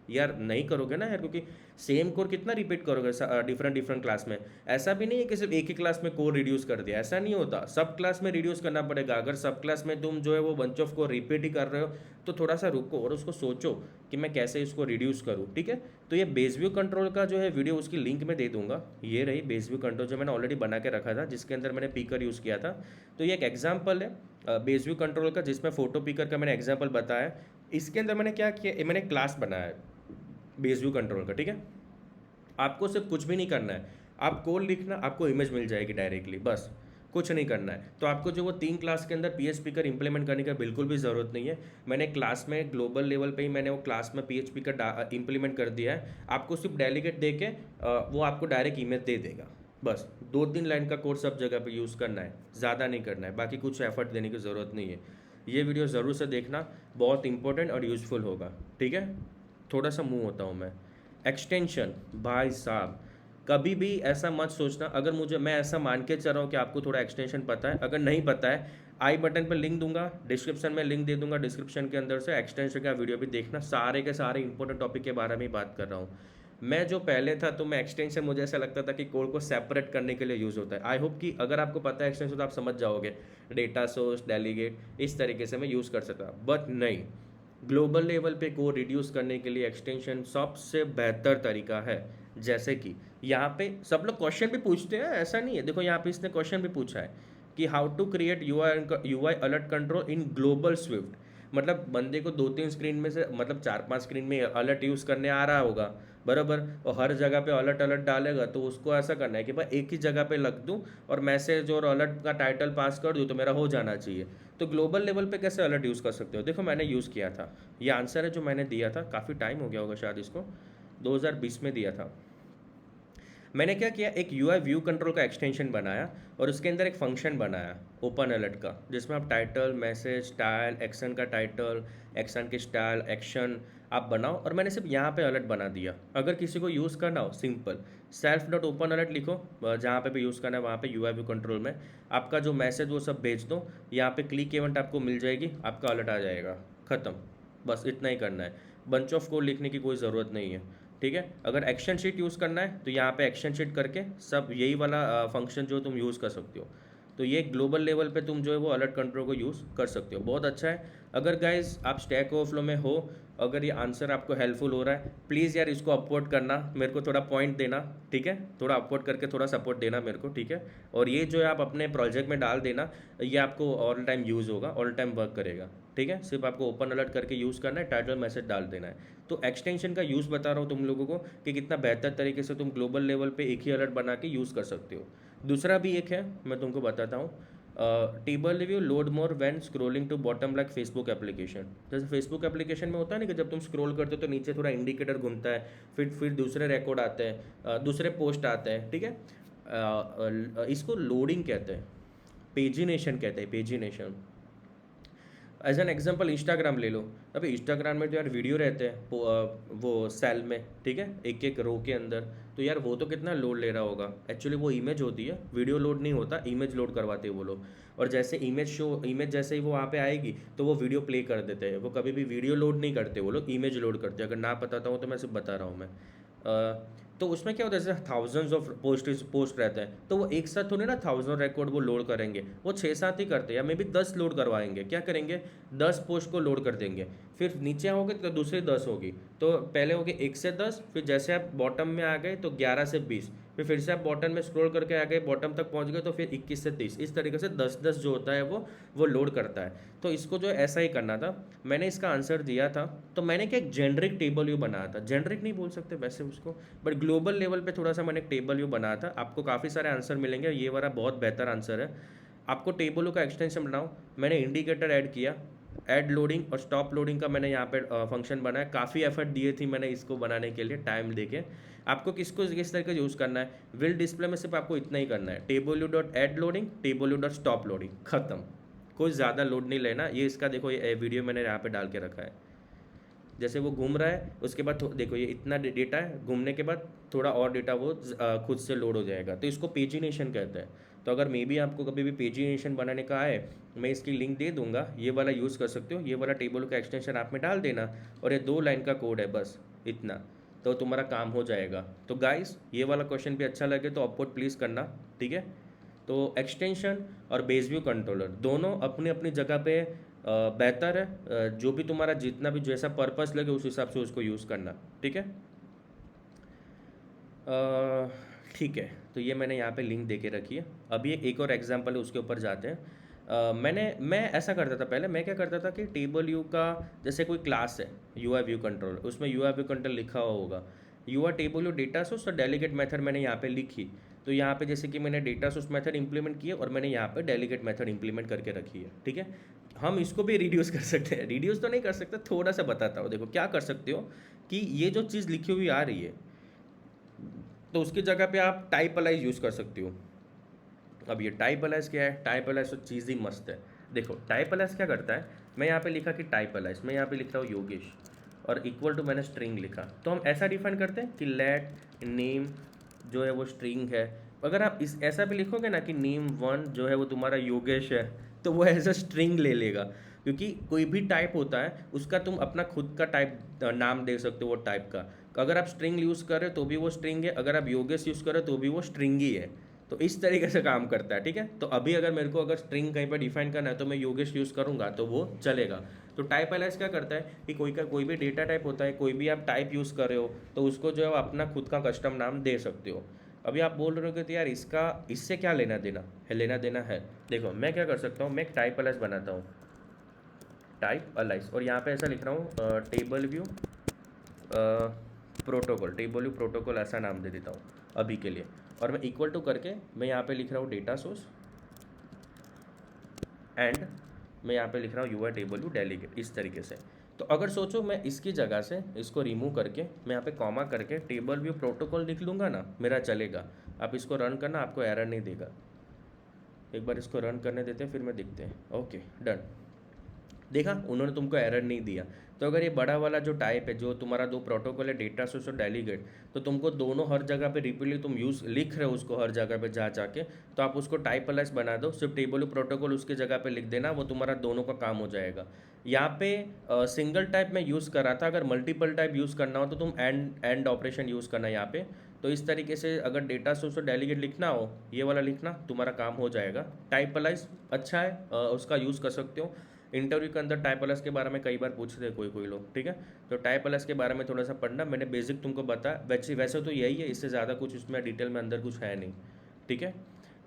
Speaker 1: यार नहीं करोगे ना यार, क्योंकि सेम कोड कितना रिपीट करोगे डिफरेंट डिफरेंट क्लास में। ऐसा भी नहीं है कि सिर्फ एक ही क्लास में कोड रिड्यूस कर दिया, ऐसा नहीं होता, सब क्लास में रिड्यूस करना पड़ेगा। अगर सब क्लास में तुम जो है वो बंच ऑफ को रिपीट ही कर रहे हो तो थोड़ा सा रुको और उसको सोचो कि मैं कैसे इसको रिड्यूस करूँ, ठीक है। तो ये बेस व्यू कंट्रोल का जो है वीडियो उसकी लिंक में दे दूंगा। ये रही बेस व्यू कंट्रोल जो मैंने ऑलरेडी बना के रखा था, जिसके अंदर मैंने पिकर यूज़ किया था। तो ये एक एग्जाम्पल है बेस व्यू कंट्रोल का, जिसमें फोटो पिकर का मैंने एग्जाम्पल बताया। इसके अंदर मैंने क्या किया, मैंने क्लास बनाया है बेस व्यू कंट्रोल का, ठीक है। आपको सिर्फ कुछ भी नहीं करना है, आप कोड लिखना, आपको इमेज मिल जाएगी डायरेक्टली, बस कुछ नहीं करना है। तो आपको जो वो 3 क्लास के अंदर पीएच पिकर इंप्लीमेंट करने का बिल्कुल भी ज़रूरत नहीं है। मैंने क्लास में ग्लोबल लेवल पे ही मैंने वो क्लास में पीएच पिकर इंप्लीमेंट कर दिया है। आपको सिर्फ डेलीगेट दे के वो आपको डायरेक्ट इमेज दे देगा। बस 2-3 लाइन का कोड सब जगह पे यूज़ करना है, ज़्यादा नहीं करना है, बाकी कुछ एफर्ट देने की ज़रूरत नहीं है। ये वीडियो ज़रूर से देखना, बहुत इंपॉर्टेंट और यूज़फुल होगा, ठीक है। थोड़ा सा मूव होता हूँ मैं। एक्सटेंशन भाई साहब, कभी भी ऐसा मत सोचना, अगर मैं ऐसा मान के चल रहा हूँ कि आपको थोड़ा एक्सटेंशन पता है, अगर नहीं पता है आई बटन पर लिंक दूंगा, डिस्क्रिप्शन में लिंक दे दूंगा, डिस्क्रिप्शन के अंदर से एक्सटेंशन का वीडियो भी देखना, सारे के सारे इंपॉर्टेंट टॉपिक के बारे में ही बात कर रहा हूँ। मैं जो पहले था तो मैं एक्सटेंशन, मुझे ऐसा लगता था कि कोड को सेपरेट करने के लिए यूज़ होता है। आई होप कि अगर आपको पता है एक्सटेंशन तो आप समझ जाओगे, डेटा सोर्स, डेलीगेट, इस तरीके से मैं यूज़ कर सकता, बट नहीं। ग्लोबल लेवल पे कोड रिड्यूस करने के लिए एक्सटेंशन सबसे बेहतर तरीका है। जैसे कि यहाँ पे सब लोग क्वेश्चन भी पूछते हैं, ऐसा नहीं है, देखो यहाँ पे इसने क्वेश्चन भी पूछा है कि how to create UI alert control in global Swift. मतलब बंदे को 2-3 स्क्रीन में से, मतलब 4-5 स्क्रीन में अलर्ट यूज़ करने आ रहा होगा, बराबर, और हर जगह पे अलर्ट अलर्ट डालेगा, तो उसको ऐसा करना है कि भाई एक ही जगह पे लग दूँ और मैसेज और अलर्ट का टाइटल पास कर दूँ तो मेरा हो जाना चाहिए। तो ग्लोबल लेवल पे कैसे अलर्ट यूज़ कर सकते हो, देखो मैंने यूज़ किया था, ये आंसर है जो मैंने दिया था, काफ़ी टाइम हो गया होगा शायद इसको, 2020 में दिया था। मैंने क्या किया, एक यूआई व्यू कंट्रोल का एक्सटेंशन बनाया और उसके अंदर एक फंक्शन बनाया ओपन अलर्ट का, जिसमें आप टाइटल, मैसेज, स्टाइल, एक्शन का टाइटल, एक्शन की स्टाइल, एक्शन आप बनाओ, और मैंने सिर्फ यहाँ पे अलर्ट बना दिया। अगर किसी को यूज़ करना हो, simple self dot open alert लिखो, जहाँ पे भी यूज़ करना है वहाँ पे यूआई व्यू कंट्रोल में आपका जो मैसेज वो सब भेज दो, यहाँ पे क्लिक इवेंट आपको मिल जाएगी, आपका अलर्ट आ जाएगा, ख़त्म। बस इतना ही करना है, बंच ऑफ कोड लिखने की कोई ज़रूरत नहीं है, ठीक है। अगर एक्शन शीट यूज़ करना है तो यहाँ पे एक्शन शीट करके सब यही वाला फंक्शन जो तुम यूज़ कर सकते हो। तो ये ग्लोबल लेवल पे तुम जो है वो अलर्ट कंट्रोल को यूज़ कर सकते हो, बहुत अच्छा है। अगर गाइज आप स्टैक ओवरफ्लो में हो, अगर ये आंसर आपको हेल्पफुल हो रहा है, प्लीज़ यार इसको अपलोड करना, मेरे को थोड़ा पॉइंट देना, ठीक है, थोड़ा अपलोड करके थोड़ा सपोर्ट देना मेरे को, ठीक है। और ये जो है आप अपने प्रोजेक्ट में डाल देना, ये आपको ऑल टाइम यूज़ होगा, ऑल टाइम वर्क करेगा, ठीक है। सिर्फ आपको ओपन अलर्ट करके यूज़ करना है, टाइटल मैसेज डाल देना है। तो एक्सटेंशन का यूज़ बता रहा हूँ तुम लोगों को कि कितना बेहतर तरीके से तुम ग्लोबल लेवल पे एक ही अलर्ट बना के यूज़ कर सकते हो। दूसरा भी एक है, मैं तुमको बताता हूँ, table review load more when scrolling to bottom like Facebook application. जैसे फेसबुक एप्लीकेशन में होता है ना कि जब तुम स्क्रॉल करते हो तो नीचे थोड़ा इंडिकेटर घूमता है, फिर दूसरे रिकॉर्ड आते हैं, दूसरे पोस्ट आते हैं, ठीक है। इसको लोडिंग कहते हैं। पेजिनेशन कहते हैं, pagination. As an example Instagram ले लो। अभी इंस्टाग्राम में तो यार वीडियो रहते हैं वो सेल में, ठीक है, एक एक रो के अंदर। तो यार वो तो कितना लोड ले रहा होगा। एक्चुअली वो इमेज होती है, वीडियो लोड नहीं होता, इमेज लोड करवाते हैं वो लोग। और जैसे इमेज जैसे ही वो वहाँ पे आएगी तो वो वीडियो प्ले कर देते हैं। वो कभी भी वीडियो लोड नहीं करते, वो लोग इमेज लोड करते हैं। अगर ना बताता हूँ तो मैं सिर्फ बता रहा हूँ मैं। तो उसमें क्या होता है, जैसे थाउजेंड्स ऑफ पोस्ट रहते हैं, तो वो एक साथ थोड़े ना 1000 रिकॉर्ड वो लोड करेंगे, वो 6-7 ही करते हैं, या मे बी 10 लोड करवाएंगे। क्या करेंगे, 10 पोस्ट को लोड कर देंगे, फिर नीचे आओगे तो दूसरी 10 होगी। तो पहले होगी 1 से 10, फिर जैसे आप बॉटम में आ गए तो 11 से 20, फिर से आप बॉटम में स्क्रॉल करके आ गए, बॉटम तक पहुंच गए तो फिर 21 से 30। इस तरीके से 10-10 जो होता है वो लोड करता है। तो इसको जो ऐसा ही करना था। मैंने इसका आंसर दिया था, तो मैंने क्या एक जेनरिक टेबल व्यू बनाया था, जेनरिक नहीं बोल सकते वैसे उसको, बट ग्लोबल लेवल पे थोड़ा सा मैंने एक टेबल व्यू बनाया था। आपको काफ़ी सारे आंसर मिलेंगे, ये वाला बहुत बेहतर आंसर है। आपको टेबल व्यू का एक्सटेंशन बनाओ। मैंने इंडिकेटर ऐड किया, ऐड लोडिंग और स्टॉप लोडिंग का मैंने यहाँ पे फंक्शन बनाया। काफ़ी एफर्ट दिए थी मैंने इसको बनाने के लिए, टाइम देके। आपको किसको किस तरीके से यूज़ करना है, विल डिस्प्ले में सिर्फ आपको इतना ही करना है, table U dot add loading, table U dot stop loading, खत्म। कोई ज़्यादा लोड नहीं लेना। ये इसका देखो, ये वीडियो मैंने यहाँ पे डाल के रखा है। जैसे वो घूम रहा है उसके बाद देखो ये इतना डेटा है, घूमने के बाद थोड़ा और डेटा वो खुद से लोड हो जाएगा। तो इसको पेजिनेशन कहते हैं। तो अगर मे बी आपको कभी भी पेजिनेशन बनाने का आए, मैं इसकी लिंक दे दूंगा, ये वाला यूज़ कर सकते हो। ये वाला टेबल का एक्सटेंशन आप में डाल देना, और ये 2 लाइन का कोड है बस, इतना, तो तुम्हारा काम हो जाएगा। तो गाइस, ये वाला क्वेश्चन भी अच्छा लगे तो अपलोड प्लीज़ करना, ठीक है। तो एक्सटेंशन और बेस व्यू कंट्रोलर दोनों अपनी अपनी जगह पे बेहतर है। जो भी तुम्हारा जितना भी जैसा पर्पस लगे उस हिसाब से उसको यूज़ करना, ठीक है। ठीक है, तो ये मैंने यहाँ पे लिंक दे के रखी है। अभी एक और एग्जांपल है, उसके ऊपर जाते हैं। मैं ऐसा करता था पहले। मैं क्या करता था कि टेबल यू का, जैसे कोई क्लास है यू आई व्यू कंट्रोल, उसमें यू आई व्यू कंट्रोल लिखा हुआ होगा, U R table U data source और डेलीगेट मेथड मैंने यहाँ पे लिखी। तो यहाँ पे जैसे कि मैंने डेटा सोर्स मेथड इंप्लीमेंट किया और मैंने यहाँ पे डेलीगेट मेथड इंप्लीमेंट करके रखी है, ठीक है। हम इसको भी रिड्यूस कर सकते हैं, रिड्यूस तो नहीं कर सकते, थोड़ा सा बताता हूँ। देखो क्या कर सकते हो कि ये जो चीज़ लिखी हुई आ रही है, तो उसकी जगह पे आप टाइप अलाइज यूज़ कर सकते हो। अब ये टाइप अलाइज क्या है, टाइप अलाइज तो चीज़ ही मस्त है। देखो टाइप अलाइज क्या करता है, मैं यहाँ पे लिखा कि टाइप अलाइज, मैं यहाँ पे लिख रहा हूँ योगेश, और इक्वल टू मैंने स्ट्रिंग लिखा। तो हम ऐसा डिफाइन करते हैं कि लेट नेम जो है वो स्ट्रिंग है। अगर आप इस ऐसा भी लिखोगे ना कि नेम 1 जो है वो तुम्हारा योगेश है, तो वो एज अ स्ट्रिंग ले लेगा। क्योंकि कोई भी टाइप होता है उसका तुम अपना खुद का टाइप नाम दे सकते हो वो टाइप का। अगर आप स्ट्रिंग यूज़ करें तो भी वो स्ट्रिंग है, अगर आप योगेश यूज़ करें तो भी वो स्ट्रिंग ही है। तो इस तरीके से काम करता है, ठीक है। तो अभी अगर मेरे को अगर स्ट्रिंग कहीं पर डिफाइन करना है तो मैं योगेश यूज़ करूँगा तो वो चलेगा। तो टाइप अलाइज क्या करता है कि कोई भी डेटा टाइप होता है, कोई भी आप टाइप यूज़ कर रहे हो, तो उसको जो है अपना खुद का कस्टम नाम दे सकते हो। अभी आप बोल रहे हो कि यार इसका इससे क्या लेना देना है, लेना देना है। देखो मैं क्या कर सकता हूँ, मैं एक टाइप अलाइज बनाता हूँ, टाइप अलाइज, और यहाँ पे ऐसा लिख रहा हूँ table view protocol, table view protocol ऐसा नाम दे देता हूँ अभी के लिए। और मैं इक्वल टू करके मैं यहाँ पे लिख रहा हूँ डेटा सोर्स, एंड मैं यहाँ पे लिख रहा हूँ यूआई टेबल व्यू डेलीगेट, इस तरीके से। तो अगर सोचो मैं इसकी जगह से इसको रिमूव करके मैं यहाँ पे कॉमा करके टेबल व्यू प्रोटोकॉल लिख लूँगा ना, मेरा चलेगा। आप इसको रन करना, आपको एरर नहीं देगा। एक बार इसको रन करने देते हैं, फिर मैं दिखते हैं। ओके डन, देखा उन्होंने तुमको एरर नहीं दिया। तो अगर ये बड़ा वाला जो टाइप है, जो तुम्हारा 2 प्रोटोकॉल है, डेटा सोर्स और डेलीगेट, तो तुमको दोनों हर जगह पे रिपीटली तुम यूज़ लिख रहे हो उसको हर जगह पे जा जाके, तो आप उसको टाइप अलाइज बना दो, सिर्फ टेबल प्रोटोकॉल उसके जगह पे लिख देना, वो तुम्हारा दोनों का काम हो जाएगा। यहाँ पे सिंगल टाइप में यूज़ कर रहा था, अगर मल्टीपल टाइप यूज़ करना हो तो तुम एंड ऑपरेशन यूज़ करना यहाँ पे। तो इस तरीके से अगर डेटा सोर्स और डेलीगेट लिखना हो, ये वाला लिखना, तुम्हारा काम हो जाएगा। टाइप अलाइज अच्छा है, उसका यूज़ कर सकते हो। इंटरव्यू के अंदर टाइप अलाइज के बारे में कई बार पूछते हैं कोई कोई लोग, ठीक है। तो टाइप अलाइज के बारे में थोड़ा सा पढ़ना, मैंने बेसिक तुमको बताया। वैसे तो यही है, इससे ज़्यादा कुछ इसमें डिटेल में अंदर कुछ है नहीं, ठीक है।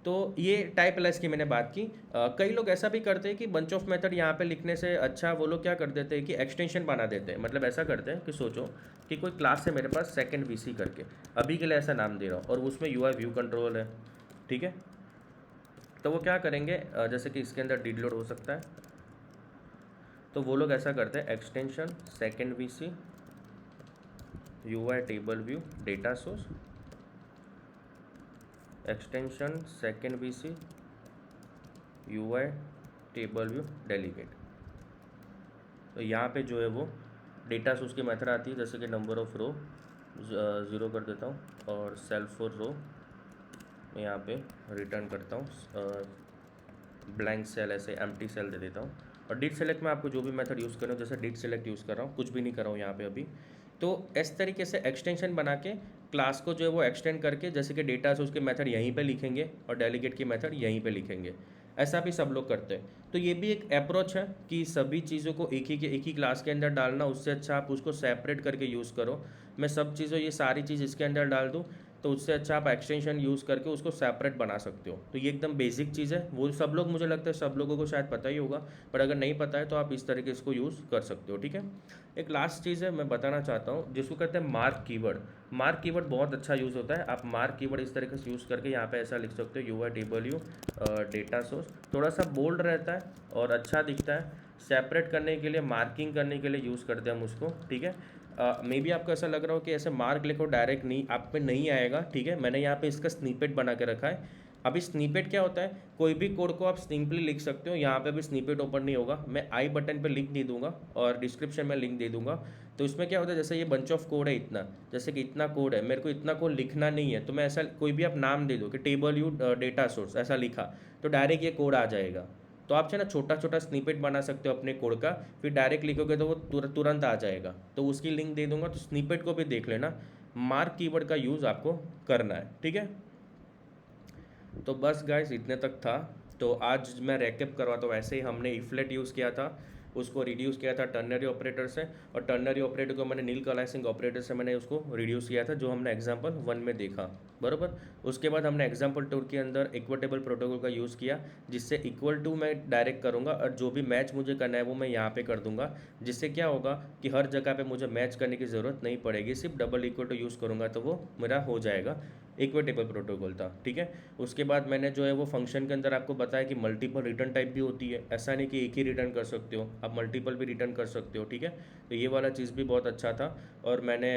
Speaker 1: तो ये टाइप अलाइज की मैंने बात की। कई लोग ऐसा भी करते हैं कि बंच ऑफ मेथड यहाँ पे लिखने से अच्छा वो लोग क्या कर देते हैं कि एक्सटेंशन बना देते हैं। मतलब ऐसा करते हैं कि सोचो कि कोई क्लास है मेरे पास सेकंड वीसी करके, अभी के लिए ऐसा नाम दे रहा हूँ, और उसमें यूआई व्यू कंट्रोल है, ठीक है। तो वो क्या करेंगे, जैसे कि इसके अंदर डिड लोड हो सकता है, तो वो लोग ऐसा करते हैं extension second VC UI table view data source, extension second VC UI table view delegate. तो यहाँ पे जो है वो डेटा सोर्स की मेथड आती है, जैसे कि नंबर ऑफ रो 0 कर देता हूँ और सेल्फ फॉर रो मैं यहाँ पे रिटर्न करता हूँ ब्लैंक सेल, ऐसे एम्प्टी सेल दे देता हूँ। और डिट सेलेक्ट में आपको जो भी मेथड यूज़ कर रहा हूँ, जैसे डिट सेलेक्ट यूज़ कर रहा हूँ, कुछ भी नहीं कर रहा हूँ यहाँ पे अभी। तो इस तरीके से एक्सटेंशन बना के क्लास को जो है वो एक्सटेंड करके, जैसे कि डेटा सोर्स के मेथड यहीं पे लिखेंगे और डेलीगेट की मेथड यहीं पे लिखेंगे, ऐसा भी सब लोग करते हैं। तो ये भी एक अप्रोच है कि सभी चीज़ों को एक ही क्लास के अंदर डालना, उससे अच्छा आप उसको सेपरेट करके यूज़ करो। मैं सब चीज़ों ये सारी चीज़ इसके अंदर डाल दूँ तो उससे अच्छा आप एक्सटेंशन यूज़ करके उसको सेपरेट बना सकते हो। तो ये एकदम बेसिक चीज़ है, वो सब लोग, मुझे लगता है सब लोगों को शायद पता ही होगा, पर अगर नहीं पता है तो आप इस तरीके से इसको यूज़ कर सकते हो। ठीक है, एक लास्ट चीज़ है मैं बताना चाहता हूँ, जिसको कहते हैं मार्क कीवर्ड। मार्क कीवर्ड बहुत अच्छा यूज़ होता है। आप मार्क कीवर्ड इस तरीके से यूज़ करके यहाँ पे ऐसा लिख सकते हो, UI table U data source, थोड़ा सा बोल्ड रहता है और अच्छा दिखता है, सेपरेट करने के लिए, मार्किंग करने के लिए यूज़ करते हैं हम उसको। ठीक है, मे बी आपको ऐसा लग रहा हो कि ऐसे मार्क लिखो डायरेक्ट, नहीं, आप पे नहीं आएगा। ठीक है, मैंने यहाँ पे इसका स्निपेट बना के रखा है। अभी स्निपेट क्या होता है, कोई भी कोड को आप सिंपली लिख सकते हो। यहाँ पे भी स्निपेट ओपन नहीं होगा, मैं आई बटन पे लिंक दे दूंगा और डिस्क्रिप्शन में लिंक दे दूंगा। तो इसमें क्या होता है, जैसे ये बंच ऑफ कोड है इतना, जैसे कि इतना कोड है, मेरे को इतना कोड लिखना नहीं है, तो मैं ऐसा कोई भी आप नाम दे दो कि टेबल यू डेटा सोर्स ऐसा लिखा, तो डायरेक्ट ये कोड आ जाएगा। तो आप ना छोटा छोटा स्निपेट बना सकते हो अपने कोड का, फिर डायरेक्ट लिखोगे तो वो तुरंत आ जाएगा। तो उसकी लिंक दे दूंगा, तो स्निपेट को भी देख लेना। मार्क कीवर्ड का यूज़ आपको करना है। ठीक है, तो बस गाइस इतने तक था। तो आज मैं रैकअप करवाता हूँ। ऐसे ही हमने इफ्लेट यूज़ किया था, उसको रिड्यूस किया था टर्नरी ऑपरेटर से, और टर्नरी ऑपरेटर को मैंने नील कलाइसिंग ऑपरेटर से मैंने उसको रिड्यूस किया था, जो हमने एग्जांपल 1 में देखा, बराबर। उसके बाद हमने एग्जांपल 2 के अंदर इक्विटेबल प्रोटोकॉल का यूज़ किया, जिससे इक्वल टू मैं डायरेक्ट करूँगा और जो भी मैच मुझे करना है वो मैं यहाँ पे कर दूंगा, जिससे क्या होगा कि हर जगह पे मुझे मैच करने की ज़रूरत नहीं पड़ेगी, सिर्फ डबल इक्वल टू यूज़ करूँगा तो वो मेरा हो जाएगा। इक्विटेबल प्रोटोकॉल था। ठीक है, उसके बाद मैंने जो है वो फंक्शन के अंदर आपको बताया कि मल्टीपल रिटर्न टाइप भी होती है, ऐसा नहीं कि एक ही रिटर्न कर सकते हो, आप मल्टीपल भी रिटर्न कर सकते हो। ठीक है, तो ये वाला चीज़ भी बहुत अच्छा था। और मैंने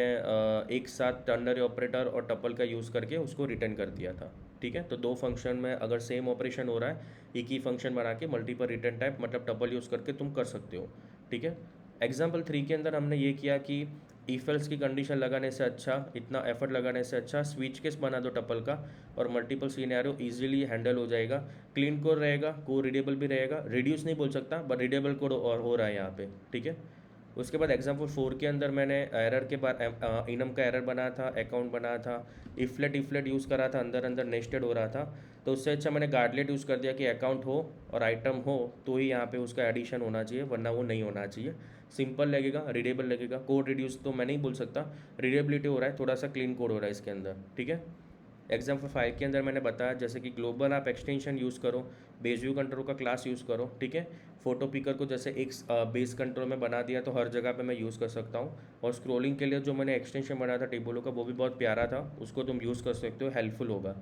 Speaker 1: एक साथ टर्नरी ऑपरेटर और टपल का यूज़ करके उसको रिटर्न कर दिया था। ठीक है, तो दो फंक्शन में अगर सेम ऑपरेशन हो रहा है, एक ही फंक्शन बना के मल्टीपल रिटर्न टाइप मतलब टपल यूज़ करके तुम कर सकते हो। ठीक है, एग्जाम्पल 3 के अंदर हमने ये किया कि इफ एल्स की कंडीशन लगाने से अच्छा, इतना एफर्ट लगाने से अच्छा स्विच केस बना दो टपल का, और मल्टीपल सिनेरियो इजीली हैंडल हो जाएगा। क्लीन कोड रहेगा, कोड रीडेबल भी रहेगा, रिड्यूस नहीं बोल सकता बट रीडेबल कोड और हो रहा है यहाँ पे। ठीक है, उसके बाद एग्जाम्पल 4 के अंदर मैंने एरर के बाद इनम का एरर बनाया था, अकाउंट बनाया था, इफ्लेट यूज़ करा था, अंदर अंदर नेस्टेड हो रहा था। तो उससे अच्छा मैंने गार्डलेट यूज़ कर दिया कि अकाउंट हो और आइटम हो तो ही यहाँ पे उसका एडिशन होना चाहिए, वरना वो नहीं होना चाहिए। सिंपल लगेगा, रीडेबल लगेगा। कोड रिड्यूस तो मैं नहीं बोल सकता, रीडेबिलिटी हो रहा है, थोड़ा सा क्लीन कोड हो रहा है इसके अंदर। ठीक है, एग्जाम्पल 5 के अंदर मैंने बताया जैसे कि ग्लोबल आप एक्सटेंशन यूज़ करो, बेस व्यू कंट्रोल का क्लास यूज़ करो। ठीक है, फोटो पिकर को जैसे एक बेस कंट्रोल में बना दिया तो हर जगह पे मैं यूज़ कर सकता हूँ। और स्क्रोलिंग के लिए जो मैंने एक्सटेंशन बनाया था टेबलों का, वो भी बहुत प्यारा था, उसको तुम यूज़ कर सकते हो, हेल्पफुल होगा।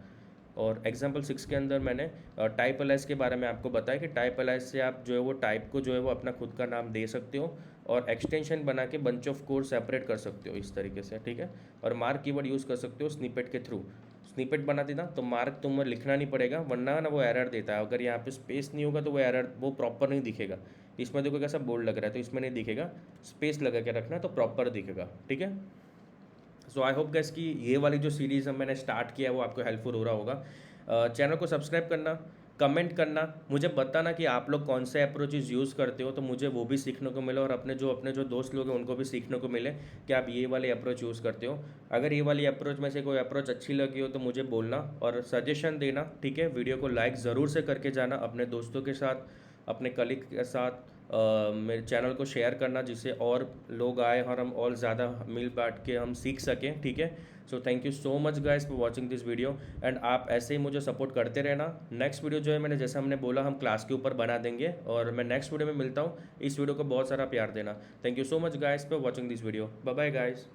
Speaker 1: और एग्जाम्पल 6 के अंदर मैंने टाइप अलाइज के बारे में आपको बताया कि टाइप अलाइज से आप जो है वो टाइप को जो है वो अपना खुद का नाम दे सकते हो और एक्सटेंशन बना के बंच ऑफ कोड सेपरेट कर सकते हो इस तरीके से। ठीक है, और मार्क कीवर्ड यूज़ कर सकते हो स्निपेट के थ्रू। स्निपेट बना देना तो मार्क तुम्हें लिखना नहीं पड़ेगा, वरना ना वो एरर देता है। अगर यहाँ पे स्पेस नहीं होगा तो वो एरर वो प्रॉपर नहीं दिखेगा। इसमें देखो कैसा बोल्ड लग रहा है, तो इसमें नहीं दिखेगा, स्पेस लगा के रखना तो प्रॉपर दिखेगा। ठीक है, सो आई होप गैस कि ये वाली जो सीरीज़ हम मैंने स्टार्ट किया है वो आपको हेल्पफुल हो रहा होगा। चैनल को सब्सक्राइब करना, कमेंट करना, मुझे बताना कि आप लोग कौन से अप्रोचेज़ यूज़ करते हो, तो मुझे वो भी सीखने को मिले और अपने जो दोस्त लोग हैं उनको भी सीखने को मिले कि आप ये वाले अप्रोच यूज़ करते हो। अगर ये वाली अप्रोच में से कोई अप्रोच अच्छी लगी हो तो मुझे बोलना और सजेशन देना। ठीक है, वीडियो को लाइक ज़रूर से करके जाना, अपने दोस्तों के साथ, अपने कलीग के साथ मेरे चैनल को शेयर करना, जिससे और लोग आए और हम और ज़्यादा मिल बांट के हम सीख सकें। ठीक है, so thank you so much guys for watching this video and आप ऐसे ही मुझे सपोर्ट करते रहना। नेक्स्ट वीडियो जो है मैंने जैसे हमने बोला हम क्लास के ऊपर बना देंगे और मैं नेक्स्ट वीडियो में मिलता हूँ। इस वीडियो को बहुत सारा प्यार देना। Thank you so much guys for watching this video. Bye bye guys.